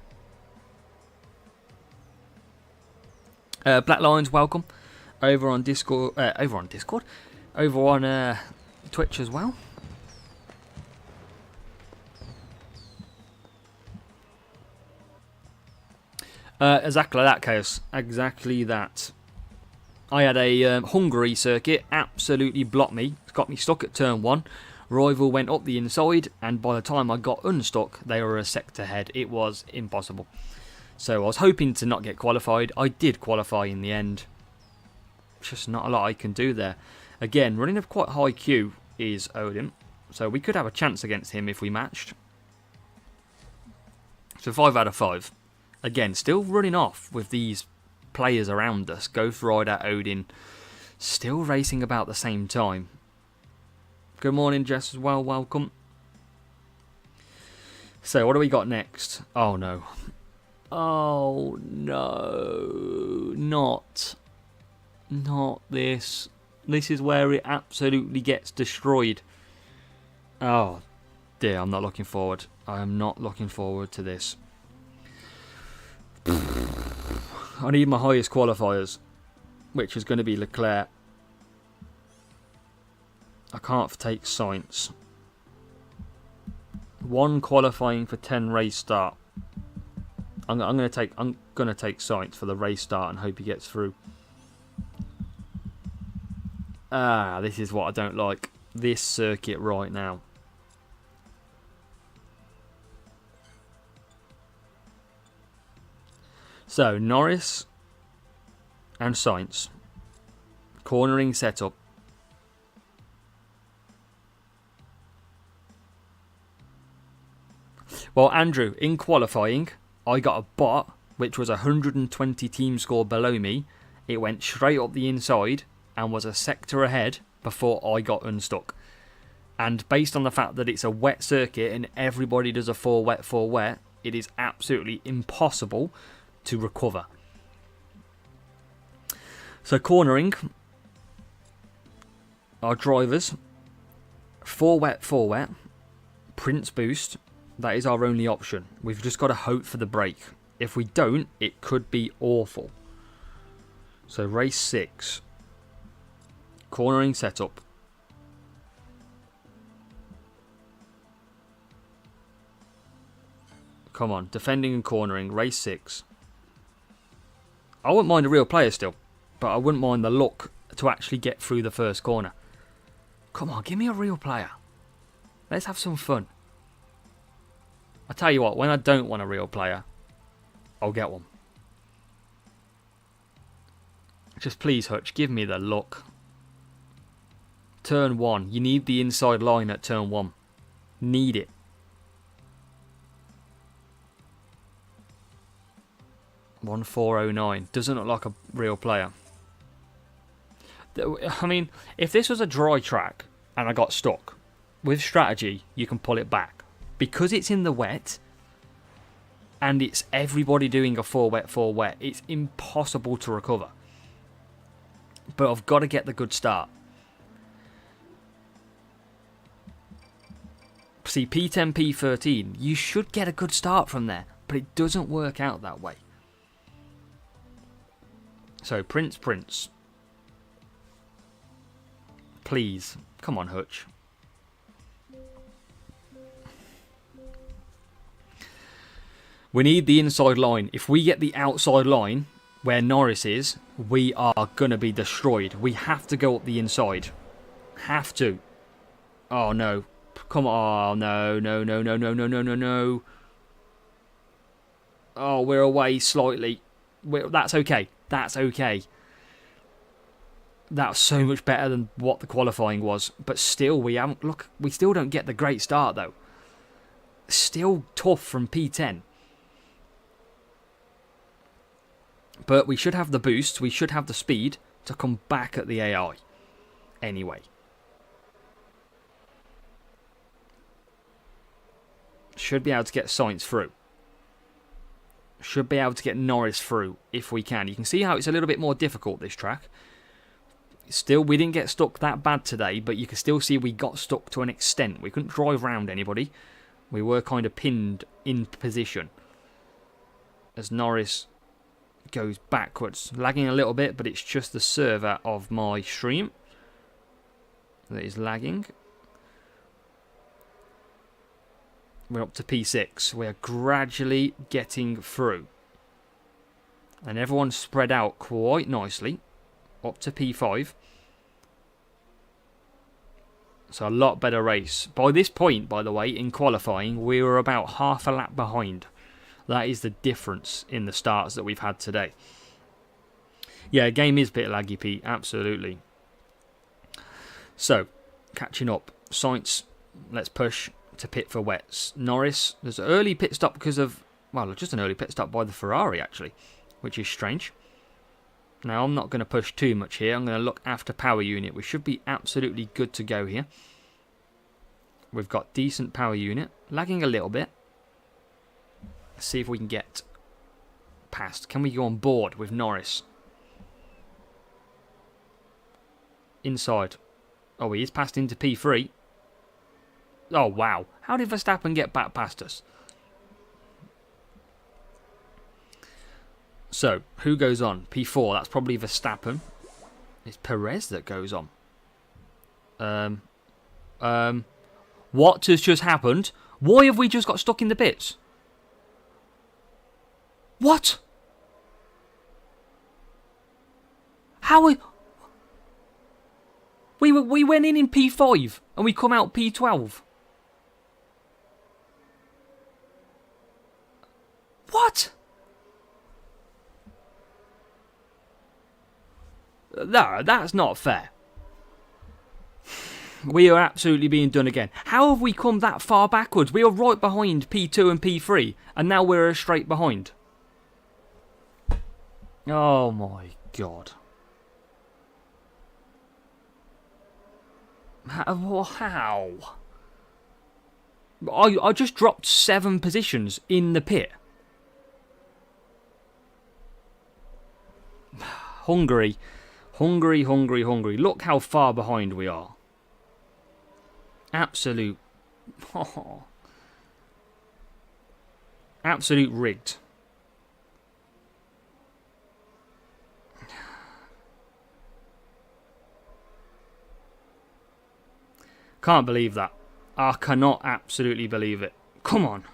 Black Lions, welcome. Over on Discord. Over on Twitch as well. Exactly that, Chaos. Exactly that. I had a Hungary circuit absolutely blocked me. It's got me stuck at turn 1. Rival went up the inside, and by the time I got unstuck, they were a sector ahead. It was impossible. So I was hoping to not get qualified. I did qualify in the end. Just not a lot I can do there. Again, running a quite high queue is Odin. So we could have a chance against him if we matched. So 5 out of 5. Again, still running off with these players around us. Ghost Rider, Odin. Still racing about the same time. Good morning, Jess, as well. Welcome. So what do we got next? Oh, no. Oh, no. Not this. This is where it absolutely gets destroyed. Oh, dear. I'm not looking forward. I am not looking forward to this. I need my highest qualifiers, which is going to be Leclerc. I can't take Sainz. 1 qualifying for 10 race start. I'm gonna take Sainz for the race start and hope he gets through. This is what I don't like. This circuit right now. So Norris and Sainz. Cornering setup. Well, Andrew, in qualifying, I got a bot, which was 120 team score below me. It went straight up the inside and was a sector ahead before I got unstuck. And based on the fact that it's a wet circuit and everybody does a 4 wet, it is absolutely impossible to recover. So cornering, our drivers, 4 wet, Prince boost. That is our only option. We've just got to hope for the break. If we don't, it could be awful. So race 6. Cornering setup. Come on, defending and cornering, race 6. I wouldn't mind a real player still, but I wouldn't mind the luck to actually get through the first corner. Come on, give me a real player. Let's have some fun. I tell you what, when I don't want a real player, I'll get one. Just please, Hutch, give me the luck. Turn 1. You need the inside line at turn 1. Need it. One 409. Doesn't look like a real player. I mean, if this was a dry track and I got stuck, with strategy, you can pull it back. Because it's in the wet, and it's everybody doing a 4 wet, 4 wet, it's impossible to recover. But I've got to get the good start. See, P10, P13, you should get a good start from there, but it doesn't work out that way. So, Prince. Please. Come on, Hutch. We need the inside line. If we get the outside line, where Norris is, we are going to be destroyed. We have to go up the inside. Have to. Oh, no. Come on. Oh, no. Oh, we're away slightly. That's okay. That's okay. That's so much better than what the qualifying was. But still, we still don't get the great start, though. Still tough from P10. But we should have the boost. We should have the speed to come back at the AI. Anyway. Should be able to get Sainz through. Should be able to get Norris through if we can. You can see how it's a little bit more difficult, this track. Still, we didn't get stuck that bad today, but you can still see we got stuck to an extent. We couldn't drive around anybody. We were kind of pinned in position. As Norris goes backwards. Lagging a little bit, but it's just the server of my stream that is lagging. We're up to P6. We're gradually getting through. And everyone's spread out quite nicely. Up to P5. So a lot better race. By this point, by the way, in qualifying, we were about half a lap behind. That is the difference in the starts that we've had today. Yeah, game is a bit laggy, Pete. Absolutely. So, catching up. Sainz, let's push to pit for wets. Norris, there's an early pit stop because of, well, just an early pit stop by the Ferrari, actually, which is strange. Now, I'm not going to push too much here. I'm going to look after power unit. We should be absolutely good to go here. We've got decent power unit. Lagging a little bit. Let's see if we can get past. Can we go on board with Norris? Inside. Oh, he is passed into P3. Oh, wow. How did Verstappen get back past us? So, who goes on? P4. That's probably Verstappen. It's Perez that goes on. What has just happened? Why have we just got stuck in the pits? What? How we went in P5 and we come out P12. What? No, that's not fair. We are absolutely being done again. How have we come that far backwards? We are right behind P2 and P3 and now we're straight behind. Oh my god. How? I just dropped 7 positions in the pit. Hungary. Look how far behind we are. Absolute. Oh, absolute rigged. Can't believe that. I cannot absolutely believe it. Come on.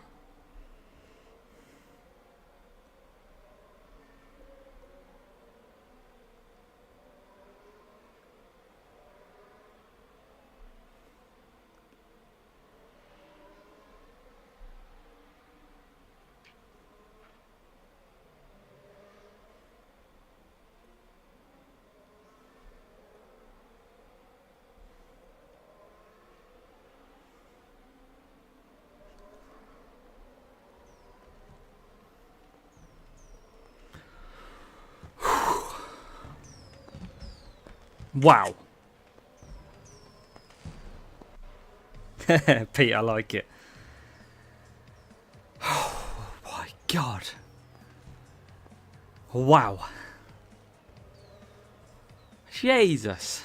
Wow. Pete, I like it. Oh my God. Wow. Jesus.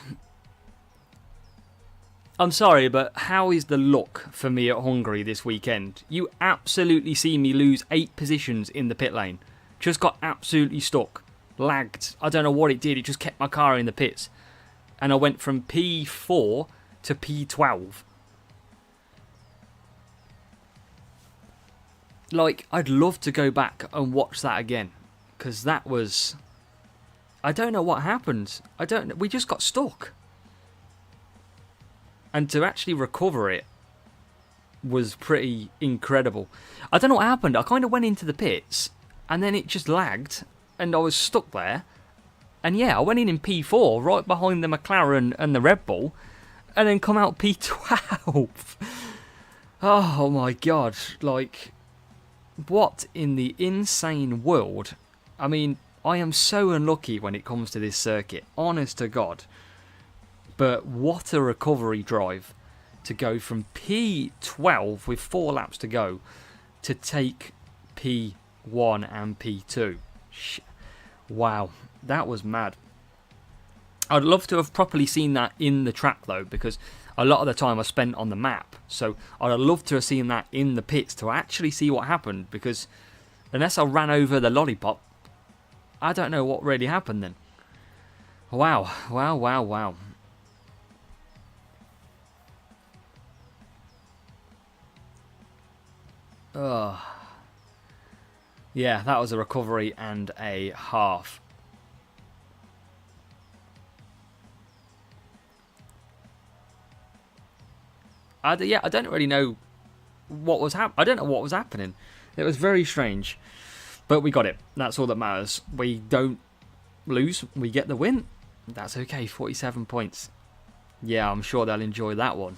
I'm sorry, but how is the luck for me at Hungary this weekend? You absolutely see me lose 8 positions in the pit lane. Just got absolutely stuck. Lagged. I don't know what it did. It just kept my car in the pits. And I went from P4 to P12. Like, I'd love to go back and watch that again. Because that was... I don't know what happened. We just got stuck. And to actually recover it was pretty incredible. I don't know what happened. I kind of went into the pits and then it just lagged and I was stuck there. And yeah, I went in P4 right behind the McLaren and the Red Bull and then come out P12. Oh my God. Like, what in the insane world? I mean, I am so unlucky when it comes to this circuit. Honest to God. But what a recovery drive to go from P12 with 4 laps to go to take P1 and P2. Wow, that was mad. I'd love to have properly seen that in the track though, because a lot of the time I spent on the map. So I'd have loved to have seen that in the pits to actually see what happened, because unless I ran over the lollipop, I don't know what really happened then. Wow, wow, wow, wow. Yeah, that was a recovery and a half. I don't really know what was happening. I don't know what was happening. It was very strange. But we got it. That's all that matters. We don't lose. We get the win. That's okay. 47 points. Yeah, I'm sure they'll enjoy that one.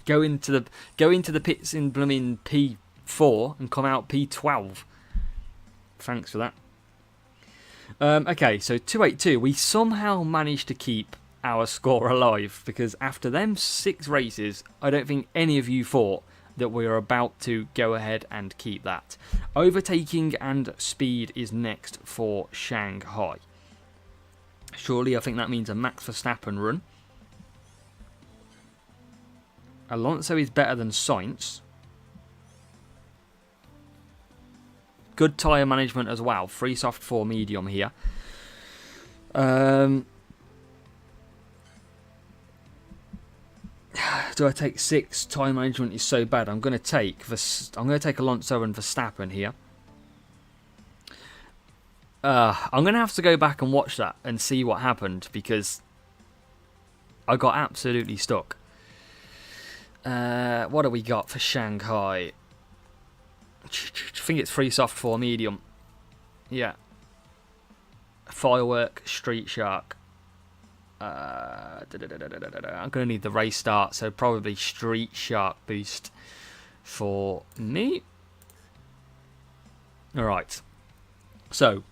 Go into the pits in blooming P4 and come out P12. Thanks for that. Okay, so 282. We somehow managed to keep our score alive, because after them 6 races, I don't think any of you thought that we were about to go ahead and keep that. Overtaking and speed is next for Shanghai. Surely I think that means a Max Verstappen run. Alonso is better than Sainz. Good tyre management as well. 3 soft, 4 medium here. Do I take 6? Tyre management is so bad. I'm going to take Alonso and Verstappen here. I'm going to have to go back and watch that and see what happened, because I got absolutely stuck. What do we got for Shanghai? I think it's 3 soft, 4 medium. Yeah. Firework, Street Shark. I'm going to need the race start, so probably Street Shark boost for me. Alright. So,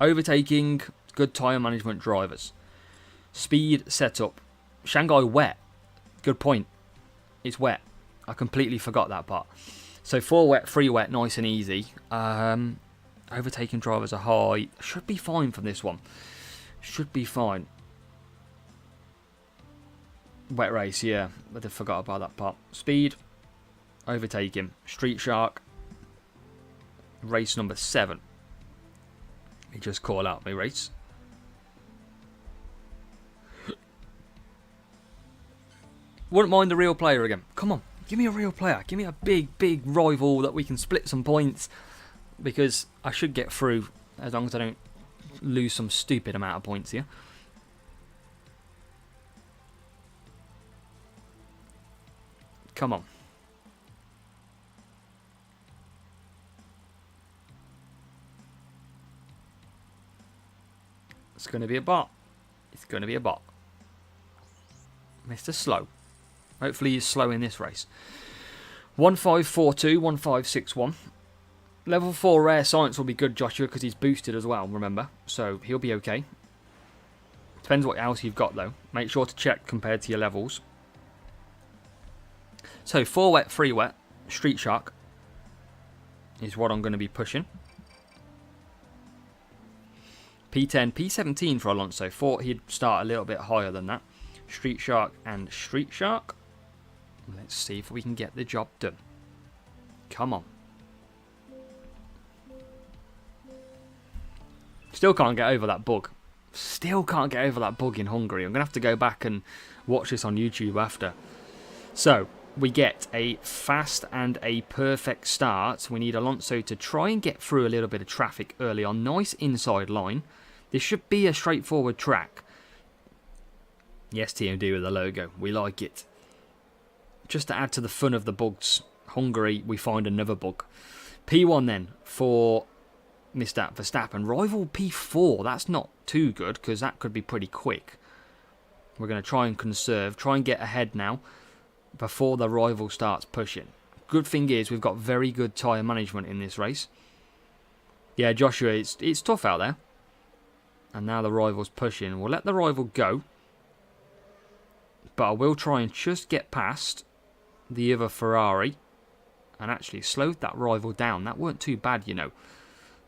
overtaking, good tyre management drivers. Speed setup. Shanghai wet. Good point. It's wet. I completely forgot that part. So 4 wet, 3 wet, nice and easy. Overtaking drivers are high. Should be fine from this one. Should be fine. Wet race, yeah. I forgot about that part. Speed. Overtaking. Street Shark. Race number 7. Let me just call out my race. Wouldn't mind the real player again. Come on, give me a real player. Give me a big rival that we can split some points. Because I should get through as long as I don't lose some stupid amount of points here. Come on. It's going to be a bot. It's going to be a bot. Mr. Slow. Hopefully he's slow in this race. 1542, 1561. Level 4 rare science will be good, Joshua, because he's boosted as well, remember. So he'll be okay. Depends what else you've got, though. Make sure to check compared to your levels. So, 4 wet, 3 wet. Street Shark is what I'm going to be pushing. P10, P17 for Alonso. Thought he'd start a little bit higher than that. Street Shark and Street Shark. Let's see if we can get the job done. Come on. Still can't get over that bug. Still can't get over that bug in Hungary. I'm going to have to go back and watch this on YouTube after. So, we get a fast and a perfect start. We need Alonso to try and get through a little bit of traffic early on. Nice inside line. This should be a straightforward track. Yes, TMD with the logo. We like it. Just to add to the fun of the bugs, Hungary, we find another bug. P1 then for Mr. Verstappen. Rival P4. That's not too good because that could be pretty quick. We're going to try and conserve. Try and get ahead now before the rival starts pushing. Good thing is we've got very good tyre management in this race. Yeah, Joshua, it's tough out there. And now the rival's pushing. We'll let the rival go. But I will try and just get past the other Ferrari and actually slowed that rival down. That weren't too bad, you know.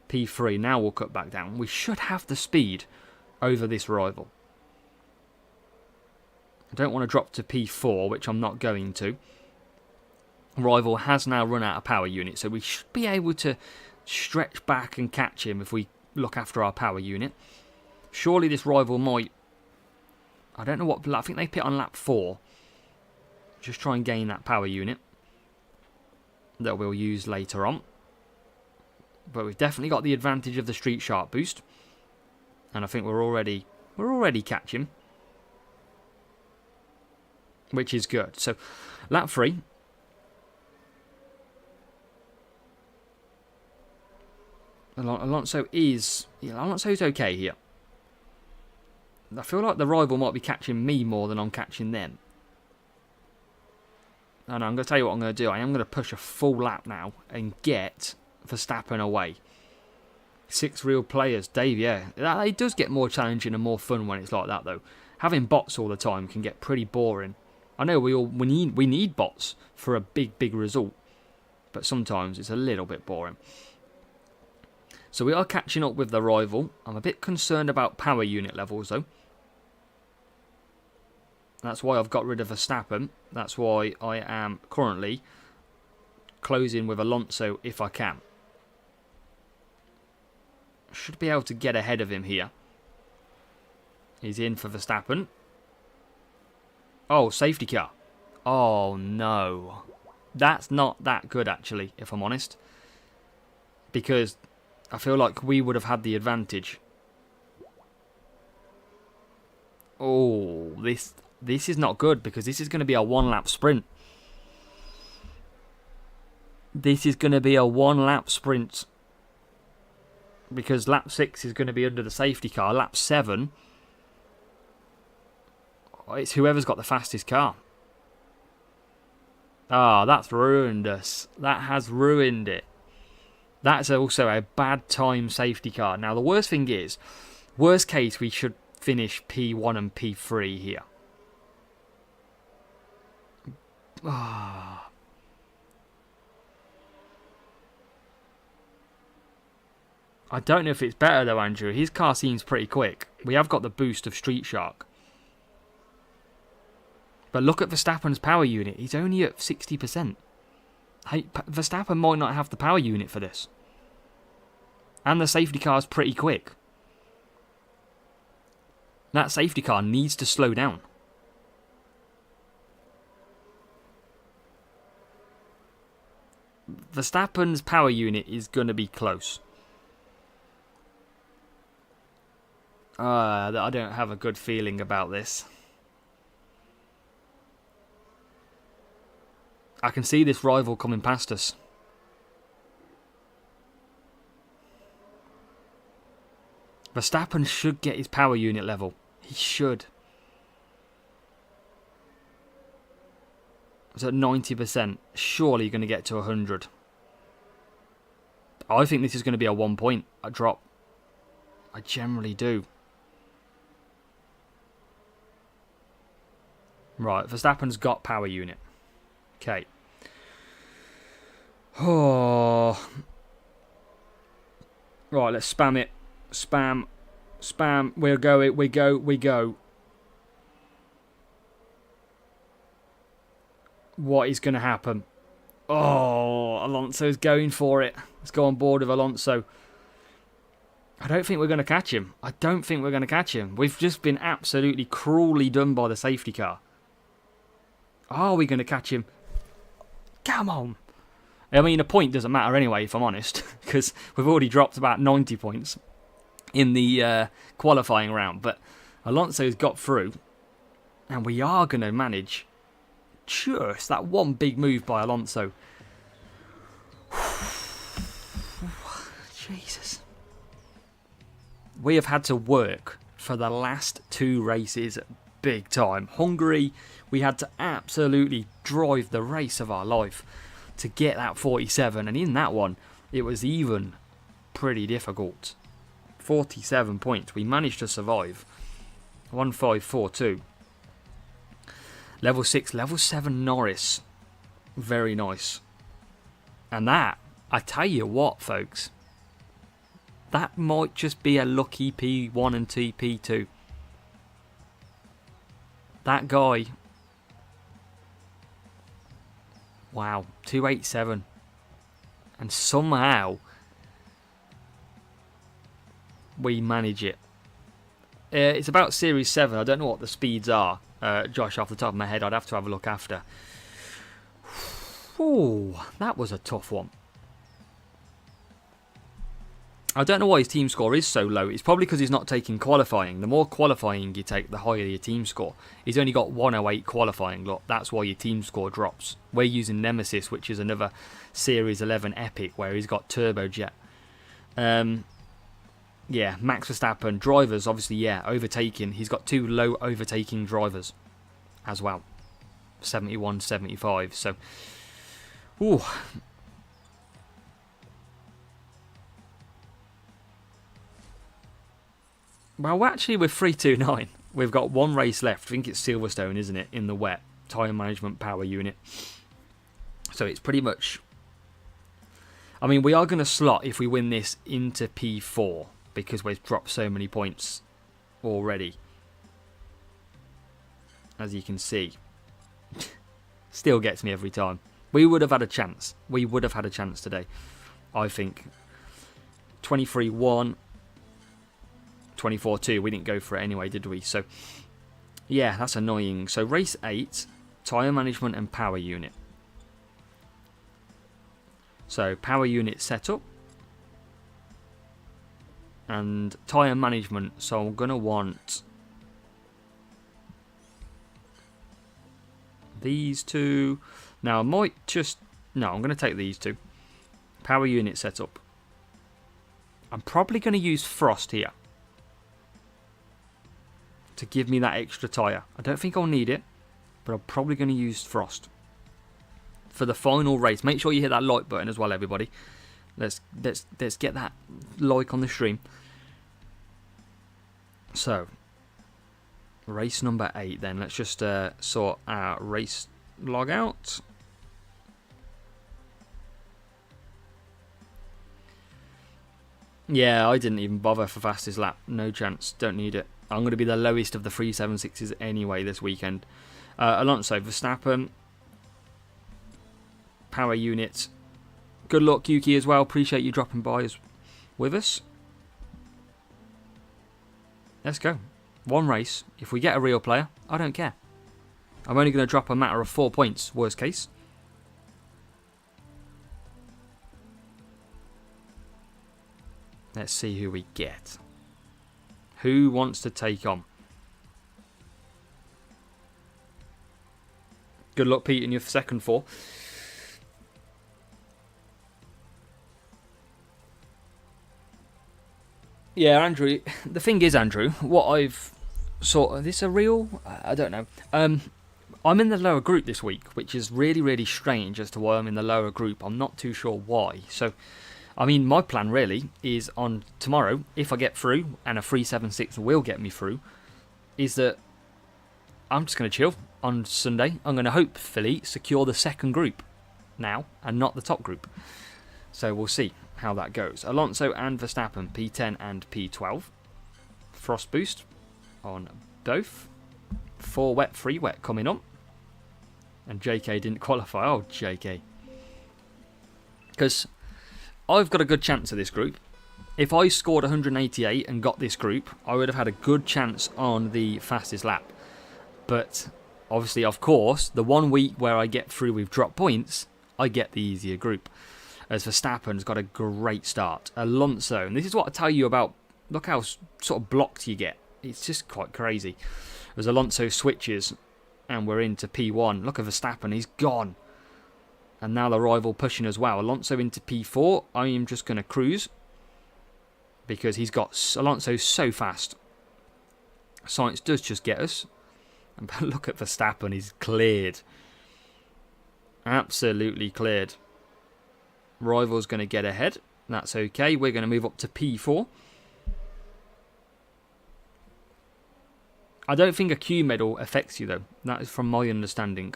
P3, now we'll cut back down. We should have the speed over this rival. I don't want to drop to P4, which I'm not going to. Rival has now run out of power unit, so we should be able to stretch back and catch him if we look after our power unit. Surely this rival might... I don't know what... I think they pit on lap 4. Just try and gain that power unit that we'll use later on. But we've definitely got the advantage of the Street Shark boost. And I think we're already catching. Which is good. So, lap 3. Alonso's okay here. I feel like the rival might be catching me more than I'm catching them. And I'm going to tell you what I'm going to do. I am going to push a full lap now and get Verstappen away. 6 real players. Dave, yeah. It does get more challenging and more fun when it's like that, though. Having bots all the time can get pretty boring. I know we need bots for a big result. But sometimes it's a little bit boring. So we are catching up with the rival. I'm a bit concerned about power unit levels, though. That's why I've got rid of Verstappen. That's why I am currently closing with Alonso if I can. Should be able to get ahead of him here. He's in for Verstappen. Oh, safety car. Oh, no. That's not that good, actually, if I'm honest. Because I feel like we would have had the advantage. Oh, this is not good because this is going to be a 1-lap sprint. This is going to be a 1-lap sprint. Because lap 6 is going to be under the safety car. Lap 7, it's whoever's got the fastest car. Ah, that's ruined us. That has ruined it. That's also a bad time safety car. Now, the worst thing is, worst case, we should finish P1 and P3 here. Ah. I don't know if it's better though, Andrew. His car seems pretty quick. We have got the boost of Street Shark. But look at Verstappen's power unit. He's only at 60%. Hey, Verstappen might not have the power unit for this. And the safety car's pretty quick. That safety car needs to slow down. Verstappen's power unit is going to be close. I don't have a good feeling about this. I can see this rival coming past us. Verstappen should get his power unit level. He should. It's at 90%. Surely you're going to get to 100. I think this is going to be a 1 point, a drop. I generally do. Right, Verstappen's got power unit. Okay. Oh. Right, let's spam it. Spam. Spam. We go. What is going to happen? Oh, Alonso's going for it. Let's go on board with Alonso. I don't think we're going to catch him. We've just been absolutely cruelly done by the safety car. Are we going to catch him? Come on. I mean, a point doesn't matter anyway, if I'm honest, because we've already dropped about 90 points in the qualifying round. But Alonso's got through, and we are going to manage just that one big move by Alonso. Jesus. We have had to work for the last 2 races big time. Hungary, we had to absolutely drive the race of our life to get that 47, and in that one it was even pretty difficult. 47 points, we managed to survive. 1542. Level 6, level 7 Norris, very nice. And that, I tell you what folks, that might just be a lucky P1 and P2. That guy, wow, 287, and somehow we manage it. It's about Series 7, I don't know what the speeds are, Josh, off the top of my head, I'd have to have a look after. Ooh, that was a tough one. I don't know why his team score is so low. It's probably because he's not taking qualifying. The more qualifying you take, the higher your team score. He's only got 108 qualifying. Look, that's why your team score drops. We're using Nemesis, which is another Series 11 Epic, where he's got turbojet. Yeah, Max Verstappen. Drivers, obviously, yeah, overtaking. He's got 2 low overtaking drivers as well. 71, 75. So, ooh. Well, actually, we're 329. We've got 1 race left. I think it's Silverstone, isn't it? In the wet. Tyre management power unit. So it's pretty much... I mean, we are going to slot, if we win this, into P4. Because we've dropped so many points already. As you can see. Still gets me every time. We would have had a chance. We would have had a chance today. I think. 23-1. 24-2, we didn't go for it anyway, did we? So, yeah, that's annoying. So, race 8, tyre management and power unit. So, power unit setup. And tyre management. So, I'm going to want these 2. Now, I might just... No, I'm going to take these 2. Power unit setup. I'm probably going to use Frost here. To give me that extra tyre. I don't think I'll need it, but I'm probably going to use Frost for the final race. Make sure you hit that like button as well, everybody. Let's get that like on the stream. So, race number 8 then. Let's just sort our race log out. Yeah, I didn't even bother for fastest lap. No chance. Don't need it. I'm going to be the lowest of the 376s anyway this weekend. Alonso, Verstappen. Power unit. Good luck, Yuki, as well. Appreciate you dropping by with us. Let's go. 1 race. If we get a real player, I don't care. I'm only going to drop a matter of 4 points, worst case. Let's see who we get. Who wants to take on? Good luck, Pete, in your second 4. Yeah, Andrew. The thing is, Andrew, what I've sort of... Is this a real? I don't know. I'm in the lower group this week, which is really, really strange as to why I'm in the lower group. I'm not too sure why. So... I mean, my plan really is on tomorrow, if I get through, and a 376 will get me through, is that I'm just going to chill. on Sunday, I'm going to hopefully secure the second group now and not the top group. So we'll see how that goes. Alonso and Verstappen, P10 and P12. Frost boost on both. 4 wet, 3 wet coming up. And JK didn't qualify. Oh, JK. Because I've got a good chance of this group. If I scored 188 and got this group, I would have had a good chance on the fastest lap. But obviously, of course, the 1 week where I get through with drop points, I get the easier group. As Verstappen's got a great start. Alonso, and this is what I tell you about, look how sort of blocked you get. It's just quite crazy. As Alonso switches, and we're into P1. Look at Verstappen, he's gone. And now the rival pushing as well. Alonso into P4. I am just going to cruise. Because he's got Alonso so fast. Science does just get us. But look at Verstappen, he's cleared. Absolutely cleared. Rival's going to get ahead. That's okay. We're going to move up to P4. I don't think a Q medal affects you though. That is from my understanding.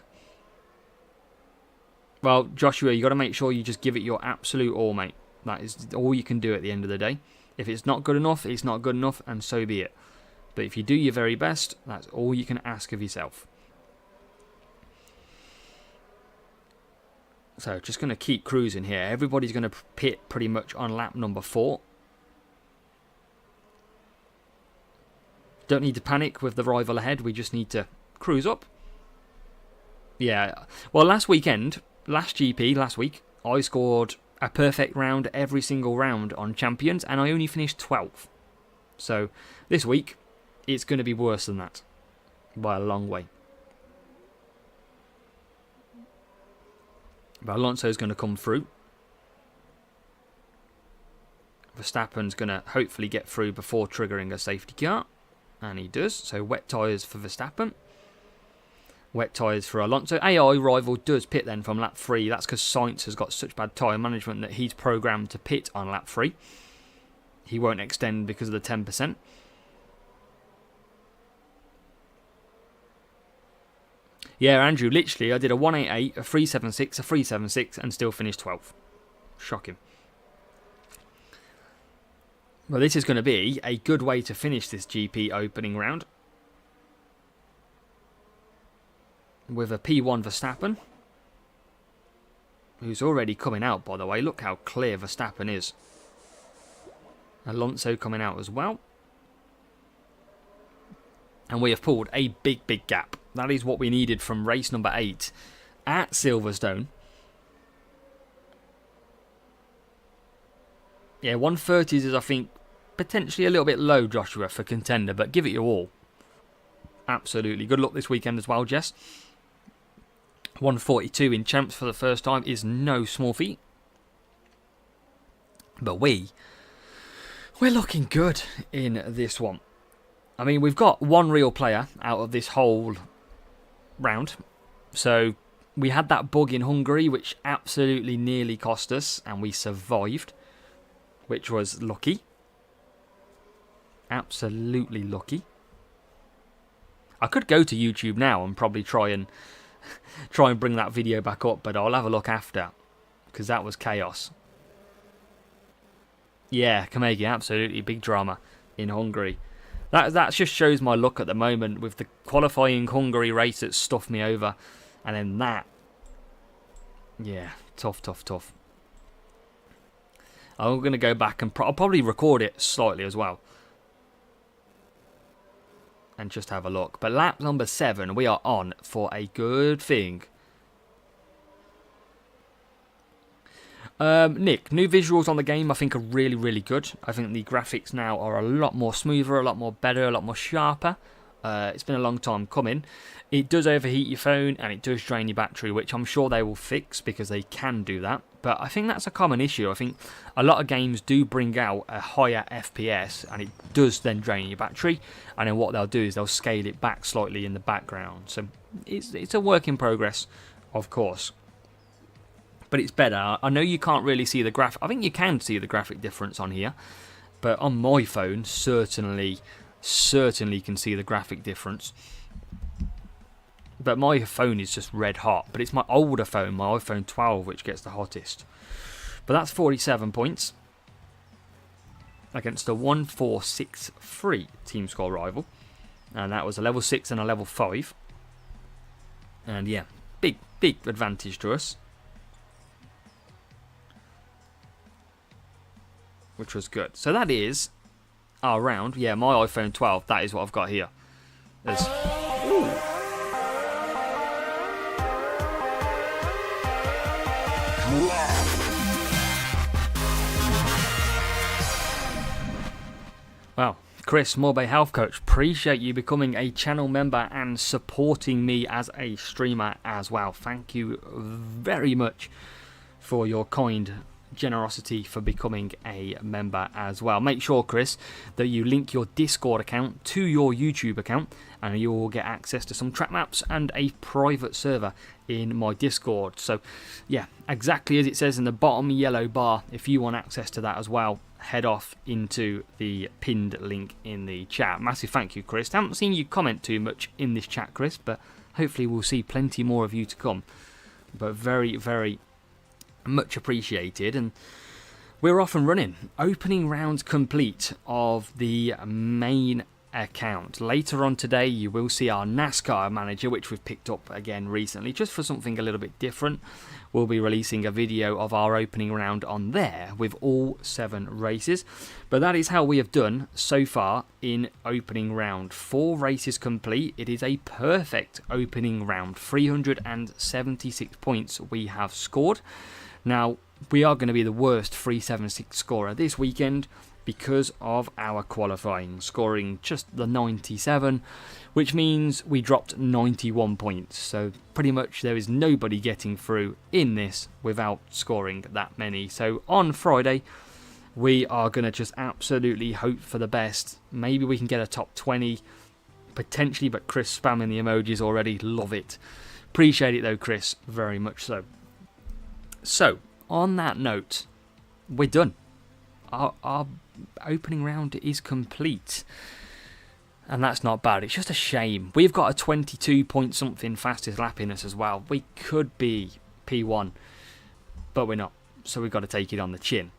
Well, Joshua, you got to make sure you just give it your absolute all, mate. That is all you can do at the end of the day. If it's not good enough, it's not good enough, and so be it. But if you do your very best, that's all you can ask of yourself. So, just going to keep cruising here. Everybody's going to pit pretty much on lap number 4. Don't need to panic with the rival ahead. We just need to cruise up. Yeah. Well, last week, I scored a perfect round every single round on Champions, and I only finished 12th. So, this week, it's going to be worse than that. By a long way. But Alonso's going to come through. Verstappen's going to hopefully get through before triggering a safety car. And he does. So wet tyres for Verstappen. Wet tyres for Alonso. AI rival does pit then from lap 3. That's because Sainz has got such bad tyre management that he's programmed to pit on lap 3. He won't extend because of the 10%. Yeah, Andrew, literally, I did a 188, a 376, a 376, and still finished 12th. Shocking. Well, this is going to be a good way to finish this GP opening round. With a P1 Verstappen. Who's already coming out, by the way. Look how clear Verstappen is. Alonso coming out as well. And we have pulled a big, big gap. That is what we needed from race number 8 at Silverstone. Yeah, 130s is, I think, potentially a little bit low, Joshua, for contender, but give it your all. Absolutely. Good luck this weekend as well, Jess. 142 in champs for the first time is no small feat. But we're looking good in this one. I mean, we've got one real player out of this whole round. So we had that bug in Hungary, which absolutely nearly cost us, and we survived, which was lucky. Absolutely lucky. I could go to YouTube now and probably try and bring that video back up, but I'll have a look after, because that was chaos. Yeah, Kamegi, absolutely big drama in Hungary. That just shows my luck at the moment with the qualifying Hungary race that stuffed me over. And then that. Yeah, tough. I'm going to go back and I'll probably record it slightly as well. And just have a look. But lap number 7, we are on for a good thing. Nick, new visuals on the game I think are really, really good. I think the graphics now are a lot more smoother, a lot more better, a lot more sharper. It's been a long time coming. It does overheat your phone and it does drain your battery, which I'm sure they will fix because they can do that. But I think that's a common issue. I think a lot of games do bring out a higher FPS and it does then drain your battery. And then what they'll do is they'll scale it back slightly in the background. So it's a work in progress, of course. But it's better. I know you can't really see the graphic. I think you can see the graphic difference on here. But on my phone, certainly can see the graphic difference. But my phone is just red hot. But it's my older phone, my iPhone 12, which gets the hottest. But that's 47 points against a 1463 team score rival. And that was a level 6 and a level 5. And yeah, big advantage to us. Which was good. So that is our round. Yeah, my iPhone 12, that is what I've got here. There's... Ooh. Wow, Chris, Morbay Health Coach, appreciate you becoming a channel member and supporting me as a streamer as well. Thank you very much for your kind generosity for becoming a member as well. Make sure, Chris, that you link your Discord account to your YouTube account and you will get access to some track maps and a private server in my Discord. So yeah, exactly as it says in the bottom yellow bar, if you want access to that as well, head off into the pinned link in the chat. Massive thank you, Chris. I haven't seen you comment too much in this chat, Chris, but hopefully we'll see plenty more of you to come. But very much appreciated, and we're off and running. Opening rounds complete of the main account. Later on today you will see our NASCAR manager, which we've picked up again recently just for something a little bit different. We'll be releasing a video of our opening round on there with all 7 races, but that is how we have done so far in opening round. 4 races complete. It is a perfect opening round. 376 points we have scored. Now, we are going to be the worst 376 scorer this weekend because of our qualifying, scoring just the 97, which means we dropped 91 points. So pretty much there is nobody getting through in this without scoring that many. So on Friday, we are going to just absolutely hope for the best. Maybe we can get a top 20, potentially, but Chris spamming the emojis already. Love it. Appreciate it though, Chris, very much so. So, on that note, we're done. Our opening round is complete. And that's not bad. It's just a shame. We've got a 22 point something fastest lap in us as well. We could be P1, but we're not. So we've got to take it on the chin.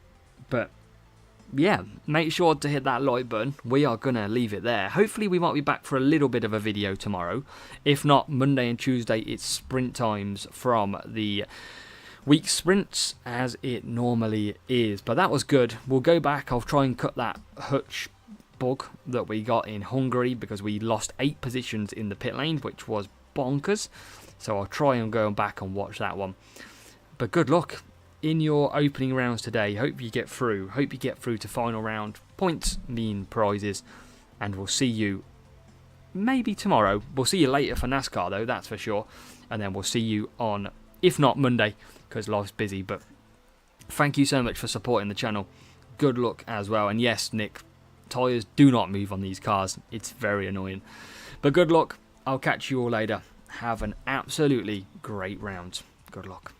But yeah, make sure to hit that like button. We are going to leave it there. Hopefully we might be back for a little bit of a video tomorrow. If not, Monday and Tuesday, it's sprint times from the week sprints as it normally is. But that was good. We'll go back. I'll try and cut that hutch bug that we got in Hungary because we lost 8 positions in the pit lane, which was bonkers. So I'll try and go back and watch that one. But good luck in your opening rounds today. Hope you get through. Hope you get through to final round. Points mean prizes. And we'll see you maybe tomorrow. We'll see you later for NASCAR though, that's for sure. And then we'll see you on, if not Monday, because life's busy. But thank you so much for supporting the channel. Good luck as well. And yes, Nick, tyres do not move on these cars. It's very annoying. But good luck. I'll catch you all later. Have an absolutely great round. Good luck.